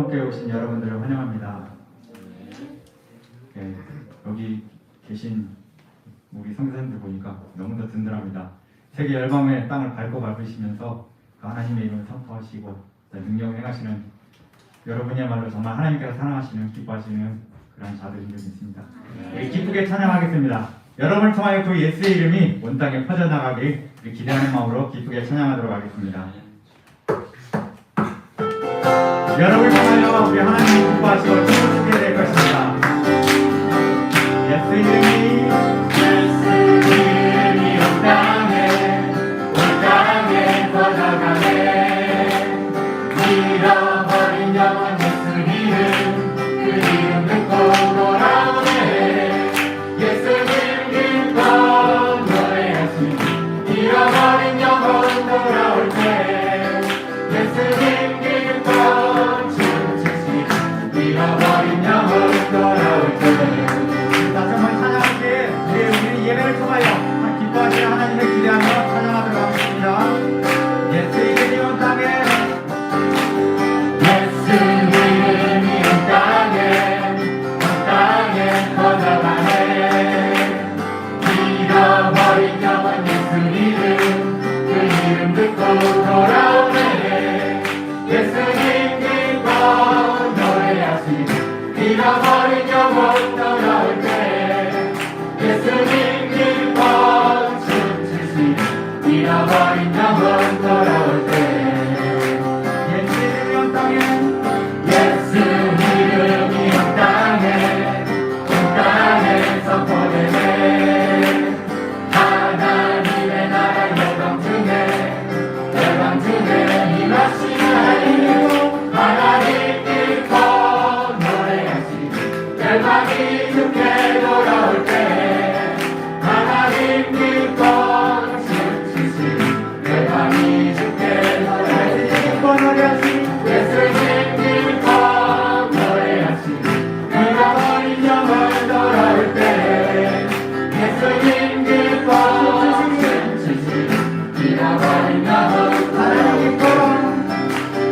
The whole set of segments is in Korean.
한국교회 오신 여러분들을 환영합니다. 네, 여기 계신 우리 성도님들 보니까 너무도 든든합니다. 세계 열방의 땅을 밟고 밟으시면서 그 하나님의 이름을 선포하시고 능력을 행하시는 여러분이야말로 정말 하나님께서 사랑하시는 기뻐하시는 그런 자들인 줄 믿습니다. 우리 기쁘게 찬양하겠습니다. 여러분을 통하여 그 예수의 이름이 온 땅에 퍼져나가길 기대하는 마음으로 기쁘게 찬양하도록 하겠습니다. 여러분을 통하여 우리 하나님이 기뻐하시고 축복하게 될 것입니다. 예수 이름이 온 땅에 퍼져가네. 잃어버린 영혼 예수 이름, 그 이름 듣고 돌아오네. 예수님 기뻐 노래하시니 잃어버린 영혼 돌아올 때. 예수님 기뻐 춤추시니 잃어버린 영혼 돌아올 때. 다시 한번 찬양하기에 우리 예배를 통하여 기뻐하시는 하나님을 기대하며 찬양하도록 하겠습니다. 예수 이름이 온 땅에, 예수 이름이 온 땅에 퍼져가네. 잃어버린 영혼 예수 이름, 그 이름 듣고 돌아오네. 예수님 기뻐 노래하시니 잃어버린 영혼 돌아올 때. 예수님 기뻐 춤추시니 잃어버린 영혼 돌아올 때. 예수 이름이 온 땅에, 예수 이름이 온 땅에 선포되네. 하나님의 나라 열방 중에 임하시네. 하나님 기뻐 노래하시니 열방이 주께 돌아올 때. 하나님 기뻐 춤추시니 열방이 주께 돌아올 때. 예수님 기뻐 노래하시니 잃어버린 영혼 돌아올 때. 예수님 기뻐 춤추시니 잃어버린 영혼.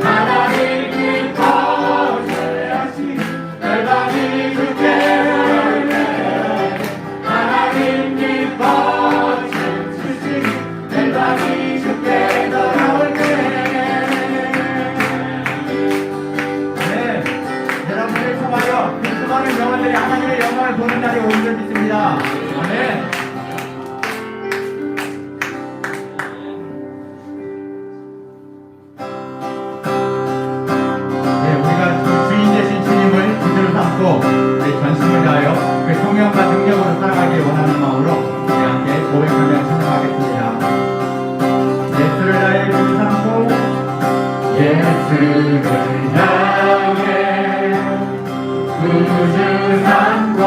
하나님 기뻐 노래하시니 열방이 주께 돌아올 때. 하나님 기뻐 춤추시니 열방이 주께 돌아올 때. 네, 여러분을 통하여 그 수많은 영혼들이 하나님의 영광을 보는 날이 온 줄 믿습니다. 아멘. 네, 우리가 그 주인 되신 주님을 구주로 삼고 우리 전심을 다하여 그 성령과 능력으로 살아가길 원하는 마음으로 우리 함께 고백하며 찬양하겠습니다. 예수를 나의 구주 삼고, 예수를 나의 구주 삼고,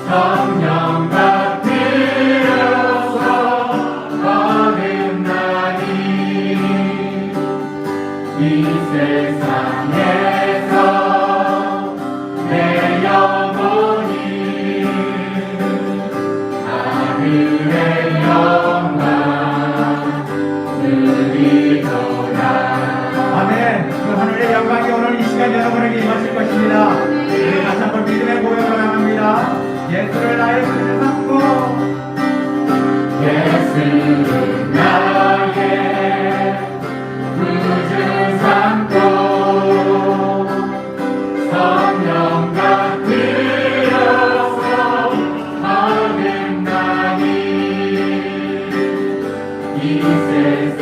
성령과 피로써 거듭나니 이 세상에서 내 영혼이 하늘의 영광 누리도다. 아멘. 그 하늘의 영광이 오늘 이 시간 여러분에게 임하실 것입니다. 우리 다시 한번 믿음의 고백을 합니다. 예수를 나의 구주 삼고, 예수를 나의 구주 삼고, 성령과 피로써 거듭나니 이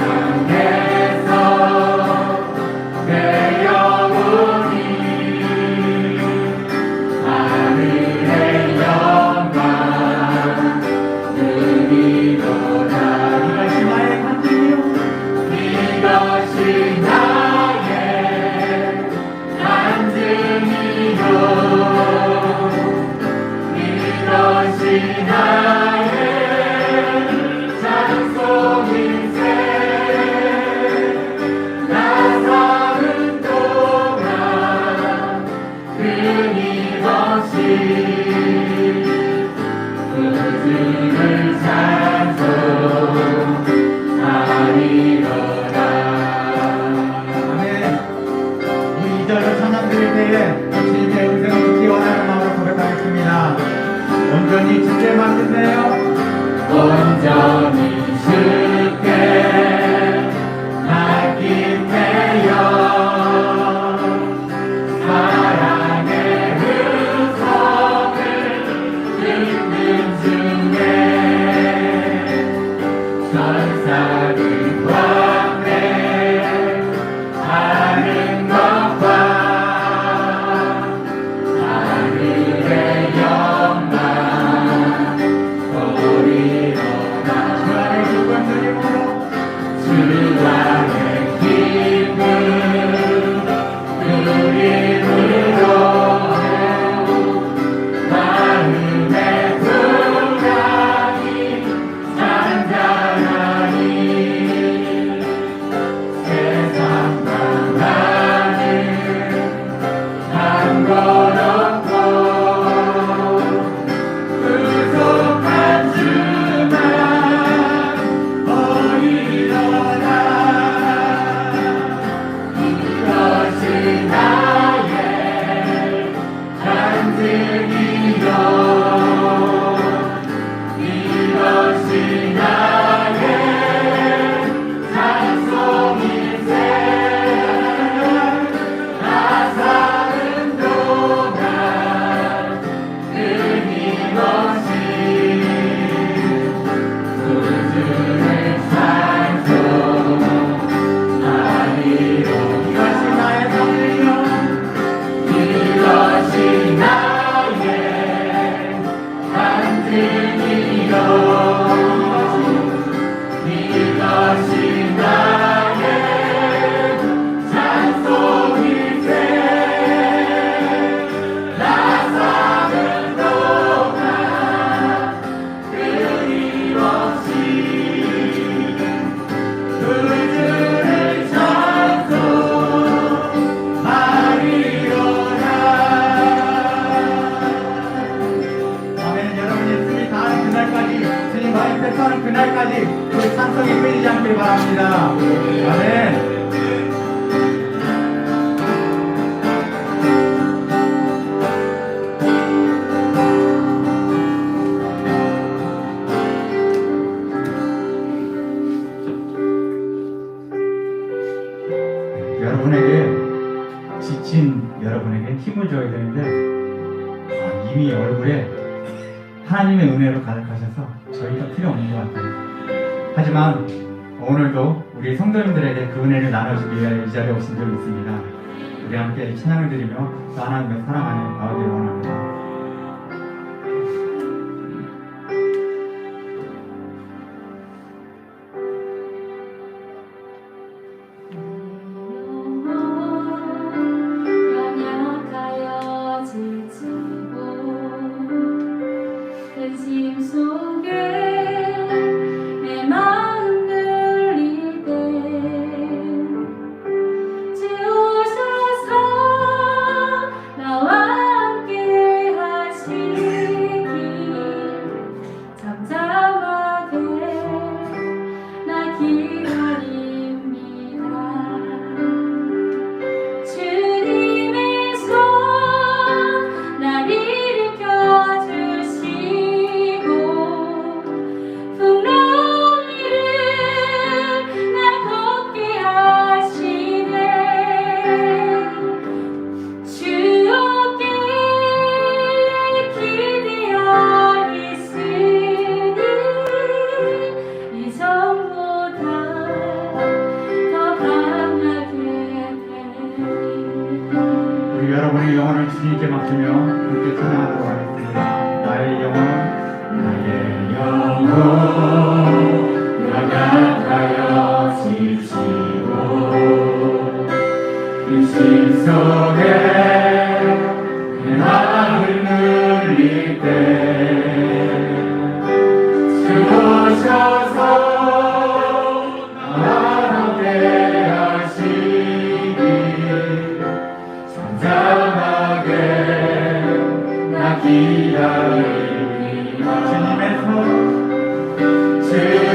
세상에서 내 영혼이 하늘의 영광 누리도다. 이것이 나의 간증이요, 이것이 나의 간증이요, 이것이 나의 찬송인생. 그날까지 그 찬송이 끊이지 않길 바랍니다. 아멘. 여러분에게 지친 여러분에게 힘을 줘야 되는데 이미 얼굴에 하나님의 은혜로 가득하셔서 저희가 필요 없는 것 같아요. 하지만 오늘도 우리 성도님들에게 그 은혜를 나눠주기 위해 이 자리에 오신 적이 있습니다. 우리 함께 찬양을 드리며 또 하나님의 사랑 안에 나오기를 원합니다. 여러분의 영혼을 주님께 맡기며 함께 찬양하도록 하겠습니다. 나의 영혼 연약하여 지치고 근심 속에 내 마음을 눌릴 때 주 오셔서 나와 함께 하시길 잠잠하게 나 기다립니다.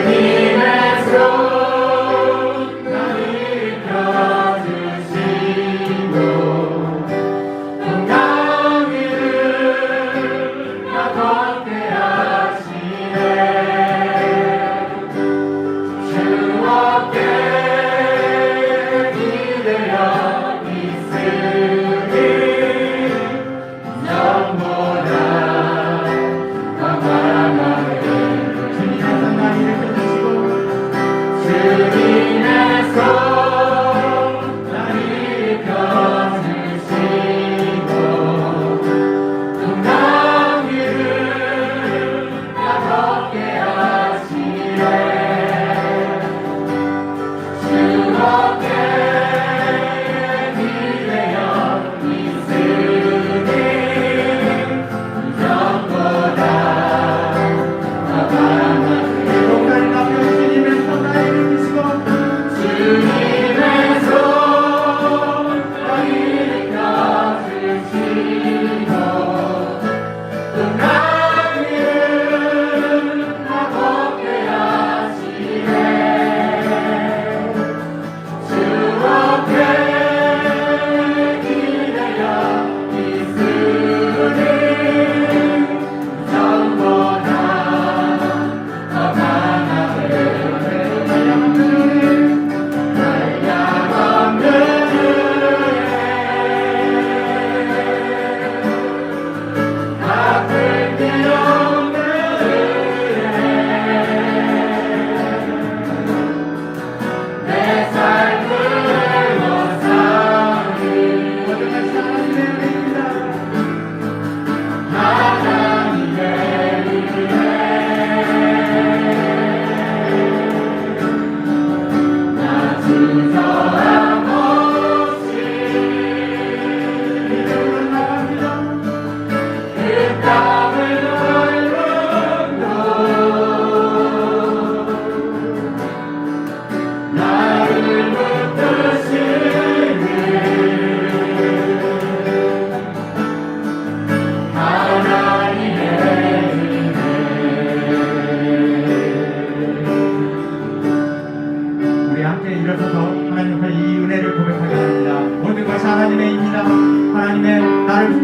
주님의 손 나를 펴주시고 건강 위를 나 걷게 하시네. 주 어깨 기대어 있으니 전보다 더 강하게 주님의 손 나를 펴주시고 주님의 손 나를 펴주시고 건강 위를 나 걷게 하시네.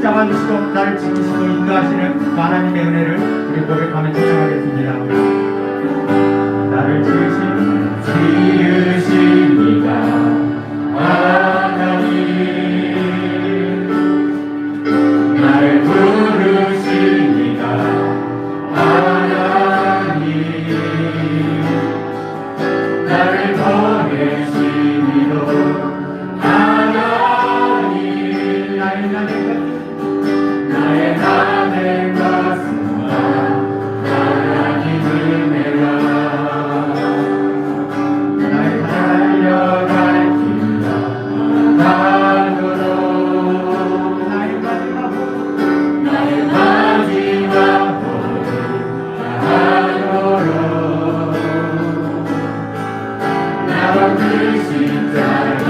붙잡아주시고 나를 지키시고 인도하시는 하나님의 은혜를 우리 고백하며 찬양하겠습니다. 나를 지으십니다 하나님, 나를 부르십니다 하나님, 나를 보내시니도 하나님, 나의 나는 가슴과 하나님 은혜가 나의 달려갈 길로 가도록 나의 마지막 보를 하도록 나로 그 십자가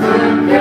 함께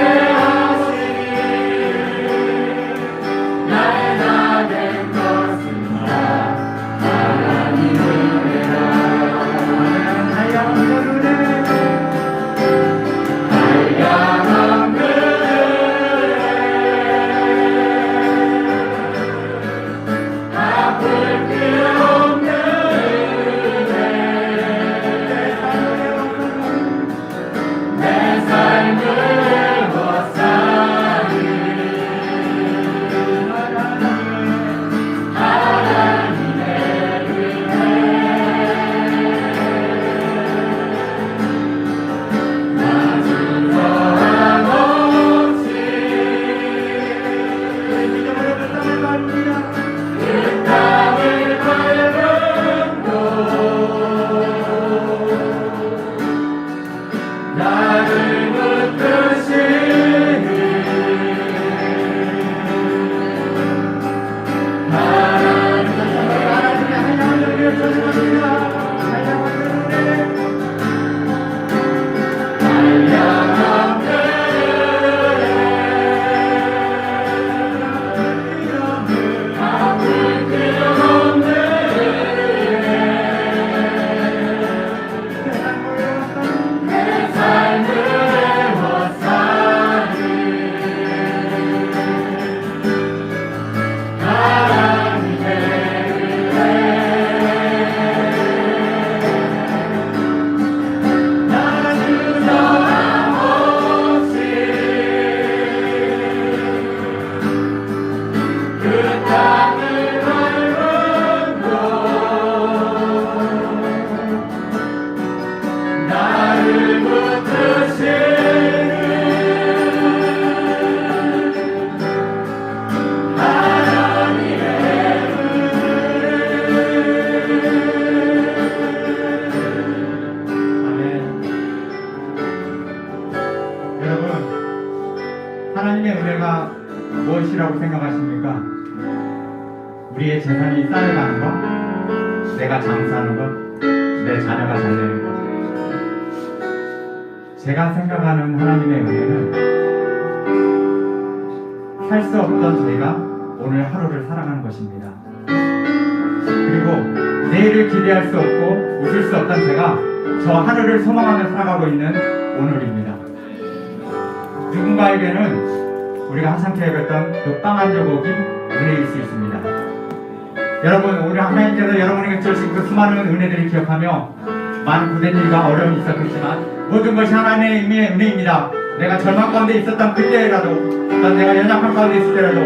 하나님의 은혜가 무엇이라고 생각하십니까? 우리의 재산이 쌓여가는 것, 내가 장사하는 것, 내 자녀가 잘 되는 것. 제가 생각하는 하나님의 은혜는 살 수 없던 저희가 오늘 하루를 살아가는 것입니다. 그리고 내일을 기대할 수 없고 웃을 수 없던 제가 저 하루를 소망하며 살아가고 있는 오늘입니다. 누군가에게는 우리가 한참 계획했던 그 빵 한 조각이 은혜일 수 있습니다. 여러분, 우리 하나님께서 여러분에게 주신 그 수많은 은혜들을 기억하며 많은 고된 일과 어려움이 있었겠지만 모든 것이 하나님의 은혜입니다. 내가 절망 가운데 있었던 그때라도, 내가 연약한 가운데 있을 때라도,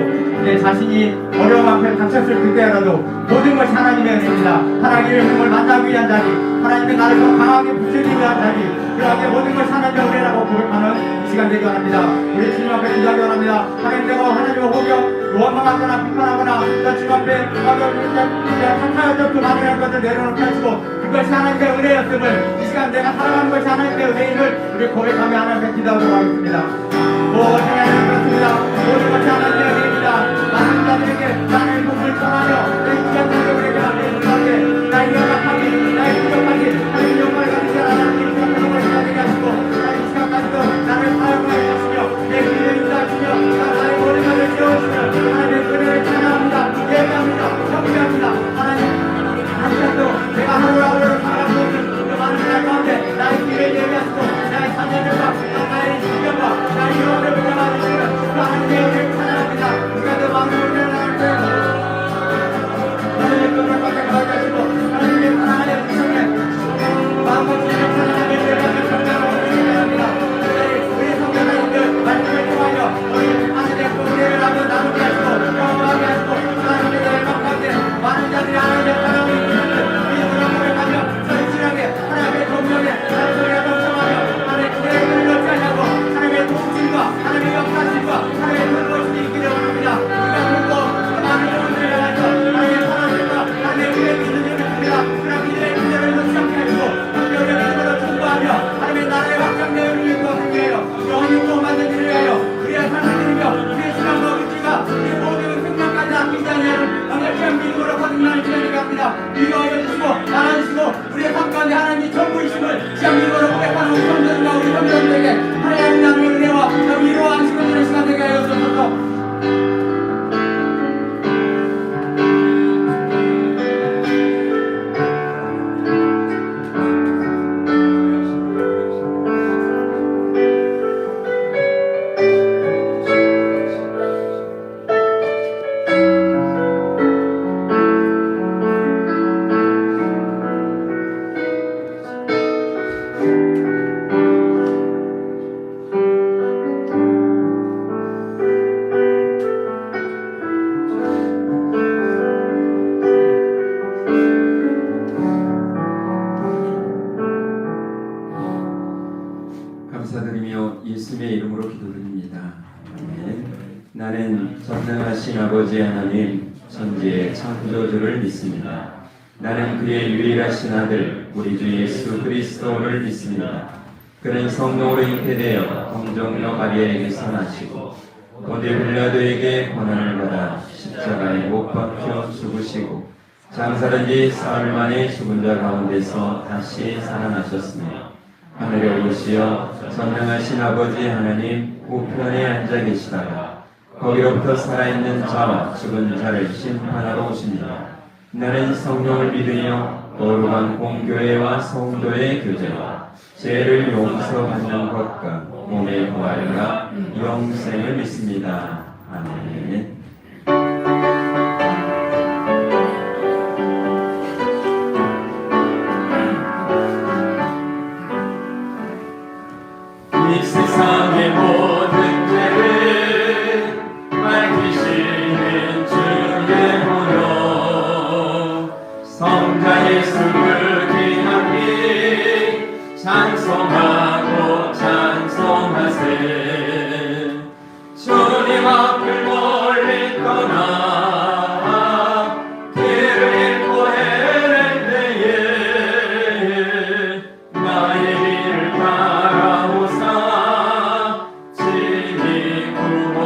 내 자신이 어려움 앞에 닥쳤을 그때라도 모든 것이 하나님의 은혜입니다. 하나님의 힘을 만나기 위한 자리, 하나님의 나를 더 강하게 붙이기 위한 자리, 그러하게 모든 것이 하나님의 은혜라고 고백하는 이 시간 되기 원합니다. 우리 주님 앞에 기도하기 원합니다. 하나님께서 하나님의 호경, 원망하거나 비판하거나 주님 앞에 탓하였던 그 많은 것을 내려놓게 하시고 그것이 하나님의 은혜였음을, 이 시간 내가 살아가는 것이 하나님의 은혜임을 우리 고백하며 하나님께 기도하도록 하겠습니다. 하나님 그렇습니다. 모든 것이 하나님의 은혜입니다. 많은 자들에게 나의 복을 전하며 내 귀한 자들에게 하나님께 나의 연약함이, 나의 부족함이 하나님 영광을 가지지 않았는 이 영광을 가지게 하시고 나의 시간까지도 나를 사용하여 주시며 내 귀를 인도하시며 나의 모든 것을 채워주시며 하나님의 은혜를 찬양합니다. 예배합니다. 경배합니다. 하나님 한 시간도 내가 하루하루를 살아가고 있는 그 많은 날 가운데 나의 길을 예배하시고 나의 자녀들과 나의 신경과 나의 영혼을 붙잡아주시는 그 하나님의 은혜를 찬양합니다. 시간도 많은 은혜를 나눌 하나님의 꿈을 받게 하시고 하나님의 사랑하는 주님의 마음과 주님의 찬양하며 예배하며 경배하며 예배합니다. 우리 성도님들 말씀을 통하여 우리 하나님의 은혜를 하며 나누게 하시고 경험하게 하시고 하나님의 열망 가운데 많은 자들이 하나님의 사랑을 하나님의 동력에 하나님의 동성하며 하나님의 은혜를 넣지 않냐고 하나님의 통치과 하나님의 역사심과 하나님의 눈부심이 있기를 원합니다. 우리가 물고 그 많은 영혼들을 향해서 하나님의 사랑과 하나님의 은혜를 믿는 일을 줍니다. 그런 믿음의 기대를 놓지 않게 하시고 성경의 믿음으로 충고하며 하나님의 나라의 확장되는 일과 함께하여 영원히 또 만든 일을 위하여 우리의 삶을 드리며 우리의 시간과 의지가 우리의 모든 생명까지 아끼지 않냐는 강력한 믿음으로 거듭나는 시간이 갑니다. 위로하여 주시고 안아주시고 우리의 삶 가운데 하나님이 전부이심을 시간 믿음으로 고백하는 우리 성도들과 우리 성도들에게 하나님의 나눔의 은혜와 위로와 안식을 주는 시간 되게 하여 주옵소서. 감사드리며 예수님의 이름으로 기도드립니다. 아멘. 나는 전능하신 아버지 하나님 천지의 창조주를 믿습니다. 나는 그의 유일하신 아들 우리 주 예수 그리스도를 믿습니다. 그는 성령으로 잉태되어 동정녀 마리아에게서 나시고 본디 빌라도에게 고난을 받아 십자가에 못 박혀 죽으시고 장사된 지 사흘 만에 죽은 자 가운데서 다시 살아나셨으며 하늘에 오시어 전능하신 아버지 하나님 우편에 앉아 계시다가 거기로부터 살아있는 자와 죽은 자를 심판하러 오십니다. 나는 성령을 믿으며 거룩한 공교회와 성도의 교제와 죄를 용서받는 것과 몸의 부활과 영생을 믿습니다. 아멘. 이 세상의 모든 죄를 밝히시는 주의 보혈 성자 예수를 기념히 찬송하고 찬송하세. 주님 앞을 멀리 떠나 길을 잃고 헤맬 때에 나의 길을 따라오사 진리 구원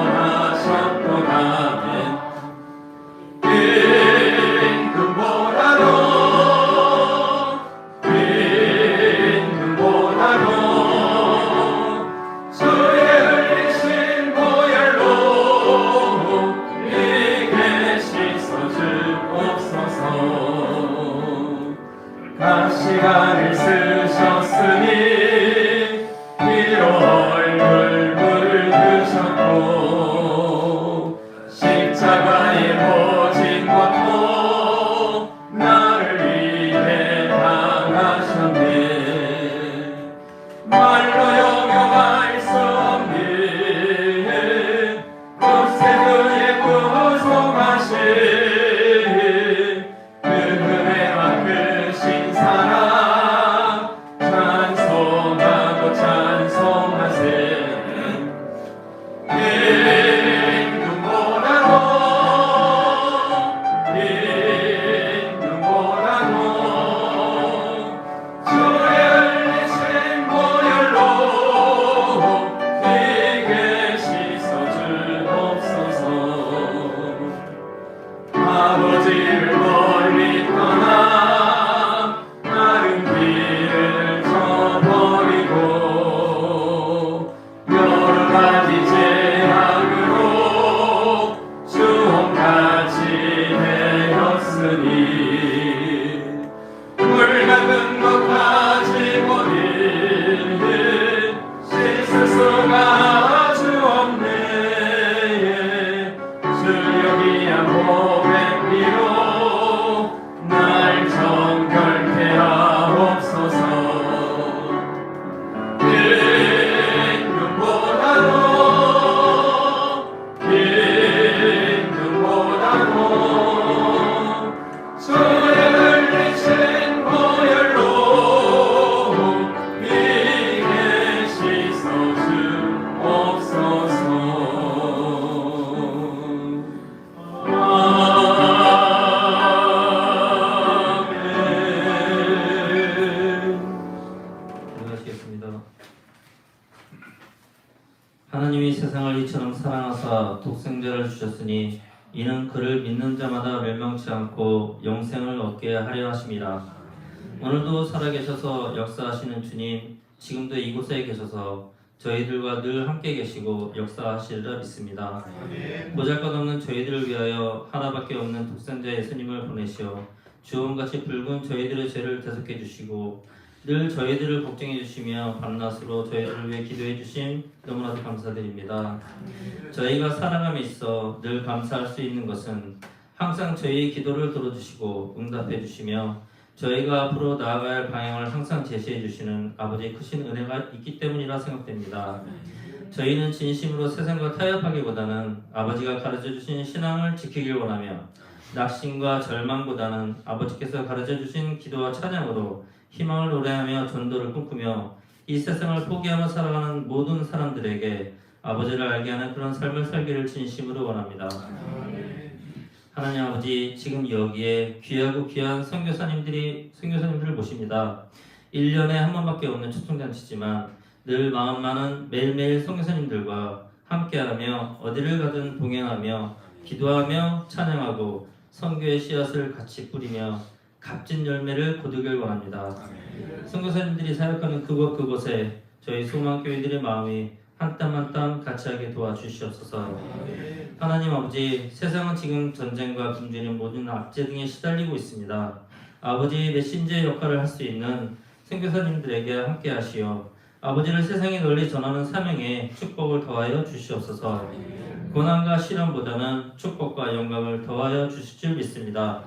기도하시겠습니다. 하나님이 세상을 이처럼 사랑하사 독생자를 주셨으니 이는 그를 믿는 자마다 멸망치 않고 영생을 얻게 하려 하심이라. 오늘도 살아계셔서 역사하시는 주님, 지금도 이곳에 계셔서 저희들과 늘 함께 계시고 역사하시리라 믿습니다. 보잘것없는 저희들을 위하여 하나밖에 없는 독생자 예수님을 보내시어 주홍같이 붉은 저희들의 죄를 대속해 주시고 늘 저희들을 걱정해 주시며 밤낮으로 저희들을 위해 기도해 주심 너무나도 감사드립니다. 저희가 살아감에 있어 늘 감사할 수 있는 것은 항상 저희의 기도를 들어주시고 응답해 주시며 저희가 앞으로 나아가야 할 방향을 항상 제시해 주시는 아버지의 크신 은혜가 있기 때문이라 생각됩니다. 저희는 진심으로 세상과 타협하기보다는 아버지가 가르쳐 주신 신앙을 지키길 원하며 낙심과 절망보다는 아버지께서 가르쳐 주신 기도와 찬양으로 희망을 노래하며 전도를 꿈꾸며 이 세상을 포기하며 살아가는 모든 사람들에게 아버지를 알게 하는 그런 삶을 살기를 진심으로 원합니다. 하나님 아버지, 지금 여기에 귀하고 귀한 선교사님들을 모십니다. 1년에 한 번밖에 없는 초청잔치지만 늘 마음 많은 매일매일 선교사님들과 함께하며 어디를 가든 동행하며 기도하며 찬양하고 선교의 씨앗을 같이 뿌리며 값진 열매를 거두길 원합니다. 선교사님들이 사역하는 그곳에 저희 소망교회들의 마음이 한 땀 한 땀 같이 하게 도와주시옵소서. 하나님 아버지, 세상은 지금 전쟁과 굶주리는 모든 압제 등에 시달리고 있습니다. 아버지 메신저의 역할을 할 수 있는 선교사님들에게 함께 하시어 아버지를 세상에 널리 전하는 사명에 축복을 더하여 주시옵소서. 고난과 시련보다는 축복과 영광을 더하여 주실 줄 믿습니다.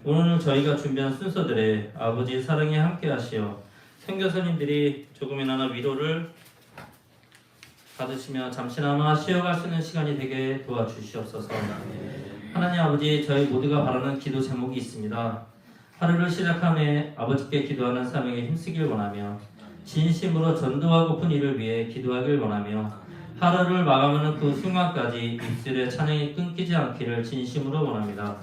오늘 저희가 준비한 순서들에 아버지의 사랑에 함께 하시어 선교사님들이 조금이나마 위로를 받으시며 잠시나마 쉬어갈 수 있는 시간이 되게 도와주시옵소서. 하나님 아버지, 저희 모두가 바라는 기도 제목이 있습니다. 하루를 시작함에 아버지께 기도하는 사명에 힘쓰길 원하며 진심으로 전도하고픈 일을 위해 기도하길 원하며 하루를 마감하는 그 순간까지 입술의 찬양이 끊기지 않기를 진심으로 원합니다.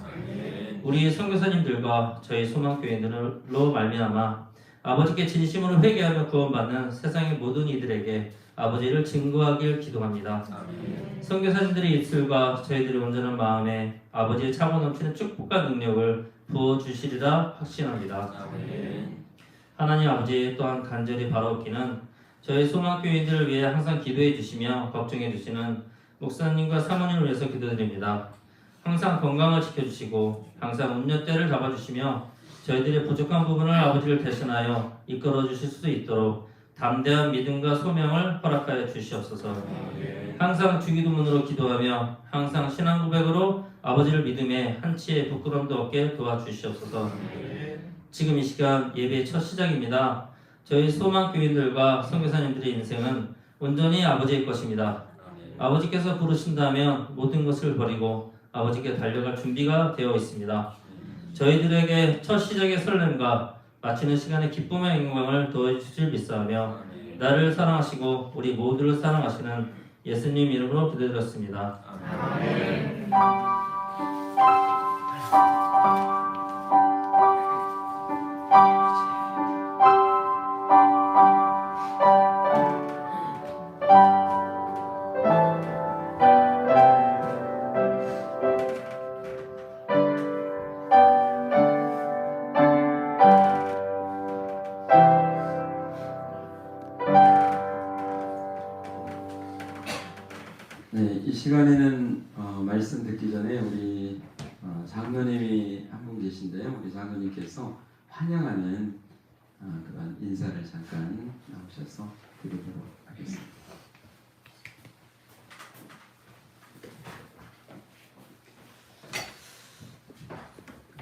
우리 선교사님들과 저희 소망교회들로 말미암아 아버지께 진심으로 회개하며 구원받는 세상의 모든 이들에게 아버지를 증거하길 기도합니다. 선교사님들의 입술과 저희들의 온전한 마음에 아버지의 차고 넘치는 축복과 능력을 부어주시리라 확신합니다. 하나님 아버지, 또한 간절히 바라옵기는 저희 소망교인들을 위해 항상 기도해 주시며 걱정해 주시는 목사님과 사모님을 위해서 기도드립니다. 항상 건강을 지켜주시고 항상 운전대를 잡아주시며 저희들의 부족한 부분을 아버지를 대신하여 이끌어 주실 수 있도록 담대한 믿음과 소명을 허락하여 주시옵소서. 항상 주기도문으로 기도하며 항상 신앙 고백으로 아버지를 믿음에 한치의 부끄럼도 없게 도와주시옵소서. 지금 이 시간 예배의 첫 시작입니다. 저희 소망교인들과 선교사님들의 인생은 온전히 아버지의 것입니다. 아버지께서 부르신다면 모든 것을 버리고 아버지께 달려갈 준비가 되어 있습니다. 저희들에게 첫 시작의 설렘과 마치는 시간의 기쁨의 영광을 더해주실 믿사하며 나를 사랑하시고 우리 모두를 사랑하시는 예수님 이름으로 기도드렸습니다. 아멘. 네, 이 시간에는 말씀 듣기 전에 우리 장로님이 한 분 계신데요. 우리 장로님께서 환영하는 그런 인사를 잠깐 나오셔서 드리도록 하겠습니다.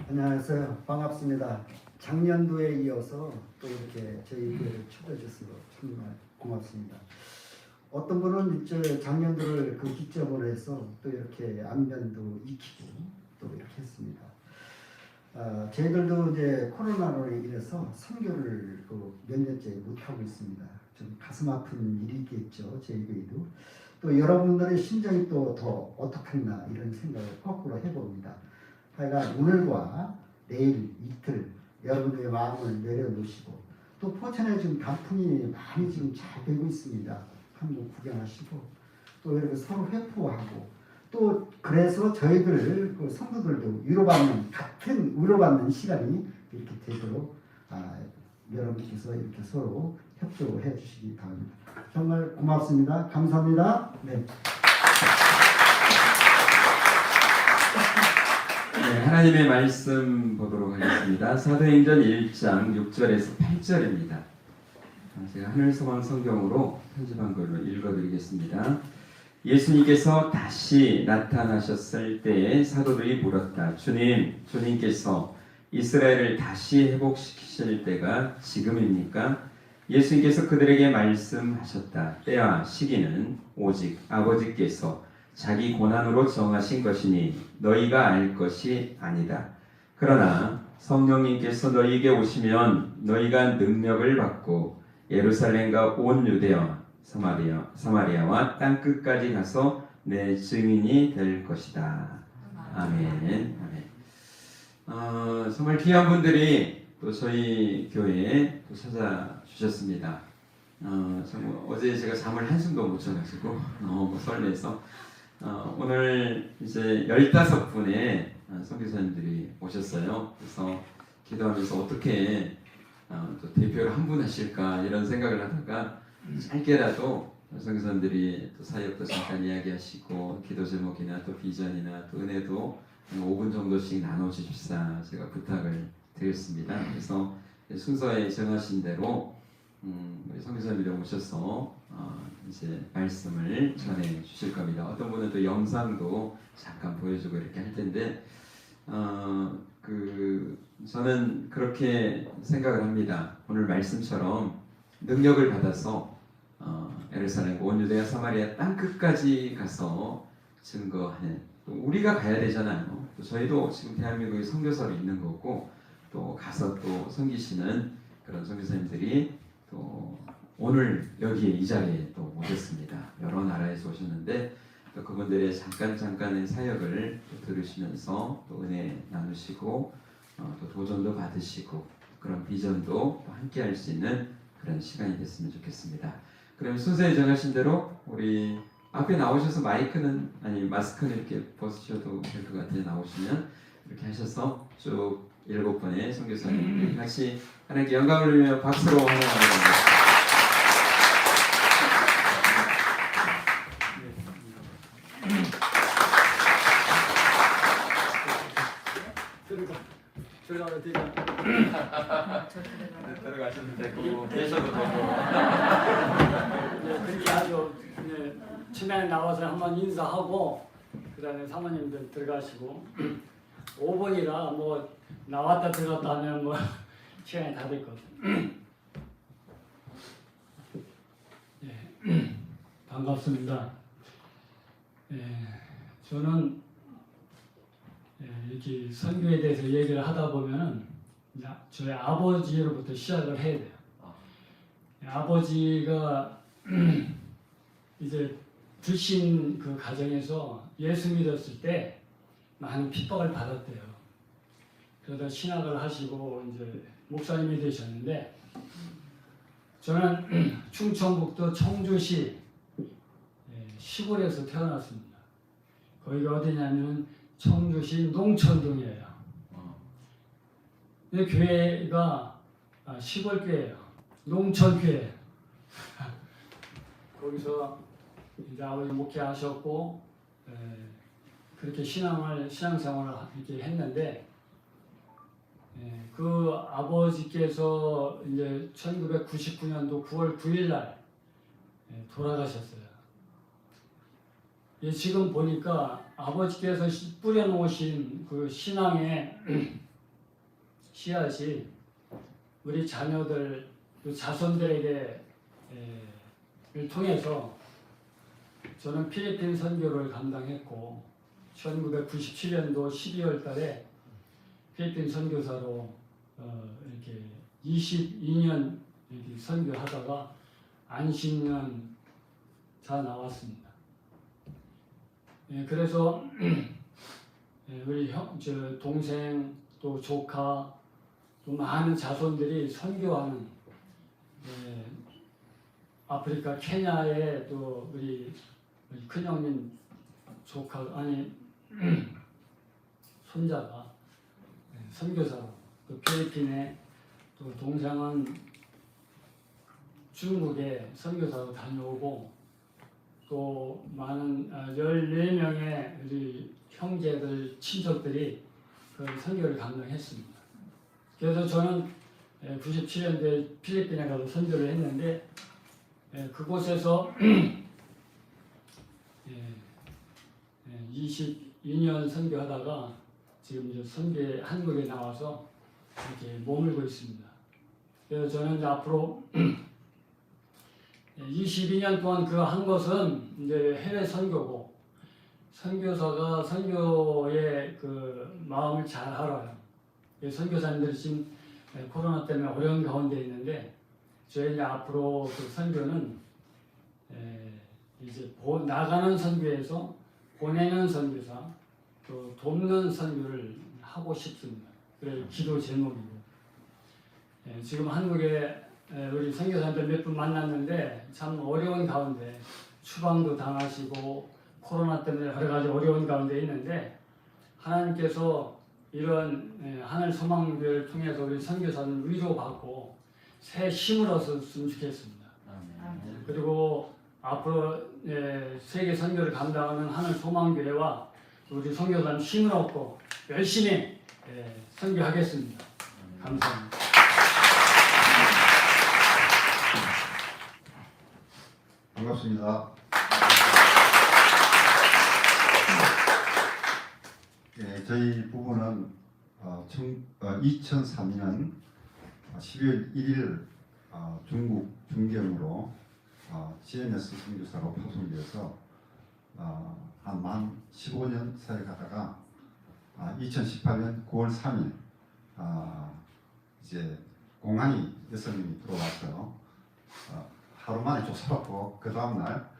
안녕하세요. 반갑습니다. 작년도에 이어서 또 이렇게 저희 교회를 초대해 주셔서 정말 고맙습니다. 어떤 분은 작년도를 그 기점으로 해서 또 이렇게 안면도 익히고 또 이렇게 했습니다. 저희들도 이제 코로나로 인해서 선교를 몇 년째 못 하고 있습니다. 좀 가슴 아픈 일이겠죠. 저희 교회도. 또 여러분들의 심정이 또 더 어떡했나 이런 생각을 거꾸로 해봅니다. 하여간 오늘과 내일 이틀 여러분들의 마음을 내려놓으시고 또 포천에 지금 단풍이 많이 지금 잘 되고 있습니다. 한번 구경하시고 또 이렇게 서로 회포하고 또 그래서 저희들 그 성도들도 같은 위로받는 시간이 이렇게 되도록 여러분께서 이렇게 서로 협조해 주시기 바랍니다. 정말 고맙습니다. 감사합니다. 네. 네, 하나님의 말씀 보도록 하겠습니다. 사도행전 1장 6절에서 8절입니다. 제가 하늘소망 성경으로 편집한 걸로 읽어드리겠습니다. 예수님께서 다시 나타나셨을 때에 사도들이 물었다. 주님께서 이스라엘을 다시 회복시키실 때가 지금입니까? 예수님께서 그들에게 말씀하셨다. 때와 시기는 오직 아버지께서 자기 고난으로 정하신 것이니 너희가 알 것이 아니다. 그러나 성령님께서 너희에게 오시면 너희가 능력을 받고 예루살렘과 온 유대와 사마리아와 땅 끝까지 가서 내 증인이 될 것이다. 아멘. 정말 귀한 분들이 또 저희 교회에 또 찾아주셨습니다. 정말 어제 제가 잠을 한숨도 못 자가지고 너무 설레서 오늘 이제 15분의 선교사님들이 오셨어요. 그래서 기도하면서 어떻게 또 대표를 한 분 하실까 이런 생각을 하다가 짧게라도 선교사님들이 또 사역도 잠깐 이야기하시고 기도 제목이나 또 비전이나 또 은혜도 5분 정도씩 나눠주십사 제가 부탁을 드렸습니다. 그래서 순서에 정하신 대로 우리 선교사님들이 오셔서 이제 말씀을 전해 주실 겁니다. 어떤 분은 또 영상도 잠깐 보여주고 이렇게 할 텐데 저는 그렇게 생각을 합니다. 오늘 말씀처럼 능력을 받아서 예루살렘, 온 유대와 사마리아 땅 끝까지 가서 증거하는 또 우리가 가야 되잖아요. 또 저희도 지금 대한민국에 선교사로 있는 거고 또 가서 또 섬기시는 그런 선교사님들이 또 오늘 여기에 이 자리에 또 오셨습니다. 여러 나라에서 오셨는데 또 그분들의 잠깐의 사역을 또 들으시면서 또 은혜 나누시고 또 도전도 받으시고 그런 비전도 또 함께 할 수 있는 그런 시간이 됐으면 좋겠습니다. 그럼 순서에 정하신 대로 우리 앞에 나오셔서 마스크는 이렇게 벗으셔도 될 것 같아요. 나오시면 이렇게 하셔서 쭉 7분의 선교사님 같이 하나님께 영광을 돌리며 박수로 환영합니다. 들어가도 되죠? 들어가시면 되고 계셔도 되고 그렇게 아주 처음에 나와서 한번 인사하고 그 다음에 사모님들 들어가시고 5분이라 뭐 나왔다 들어갔다 하면 뭐 시간이 다 됐거든. 반갑습니다. 저는 이렇게 선교에 대해서 얘기를 하다 보면은 저희 아버지로부터 시작을 해야 돼요. 아버지가 이제 불신 그 가정에서 예수 믿었을 때 많은 핍박을 받았대요. 그러다 신학을 하시고 이제 목사님이 되셨는데 저는 충청북도 청주시 시골에서 태어났습니다. 거기가 어디냐면 청주시 농천동이에요. 근데 교회가 시골교회예요. 농촌교회. 거기서 이제 아버지 목회하셨고 그렇게 신앙생활을 이렇게 했는데 그 아버지께서 이제 1999년도 9월 9일 날 돌아가셨어요. 지금 보니까 아버지께서 뿌려놓으신 그 신앙의 씨앗이 우리 자녀들, 자손들에게 를 통해서 저는 필리핀 선교를 감당했고 1997년도 12월 달에 필리핀 선교사로 이렇게 22년 이렇게 선교하다가 안식년 다 나왔습니다. 그래서 우리 동생 또 조카 또 많은 자손들이 선교하는 아프리카 케냐에 또 우리 큰형님 조카 아니 손자가 선교사로, 또 필리핀에 또 동생은 중국에 선교사로 다녀오고, 또 많은 14명의 우리 형제들 친척들이 그 선교를 감당했습니다. 그래서 저는 97년도에 필리핀에 가서 선교를 했는데 그곳에서 22년 선교하다가 지금 이제 선교에 한국에 나와서 이렇게 머물고 있습니다. 그래서 저는 이제 앞으로 22년 동안 그 한 것은 이제 해외 선교고, 선교사가 선교의 그 마음을 잘 알아요. 선교사님들이 지금 코로나 때문에 어려운 가운데 있는데, 저희 이제 앞으로 그 선교는 이제 나가는 선교에서 보내는 선교사, 또 돕는 선교를 하고 싶습니다. 그래 기도 제목이고, 지금 한국에 우리 선교사님들 몇 분 만났는데 참 어려운 가운데 추방도 당하시고 코로나 때문에 여러 가지 어려운 가운데 있는데, 하나님께서 이런 하늘 소망교회를 통해서 우리 선교사는 위로받고 새 힘을 얻었으면 좋겠습니다. 그리고 앞으로 세계 선교를 감당하는 하늘 소망교회와 우리 선교사는 힘을 얻고 열심히 선교하겠습니다. 감사합니다. 반갑습니다. 저희 부부는 2003년 12월 1일 중국 중경으로 CNS 선교사로 파송되어서 한 만 15년 사이 가다가 2018년 9월 3일 이제 공항이 6명이 들어와서 하루 만에 쫓아왔고, 그 다음날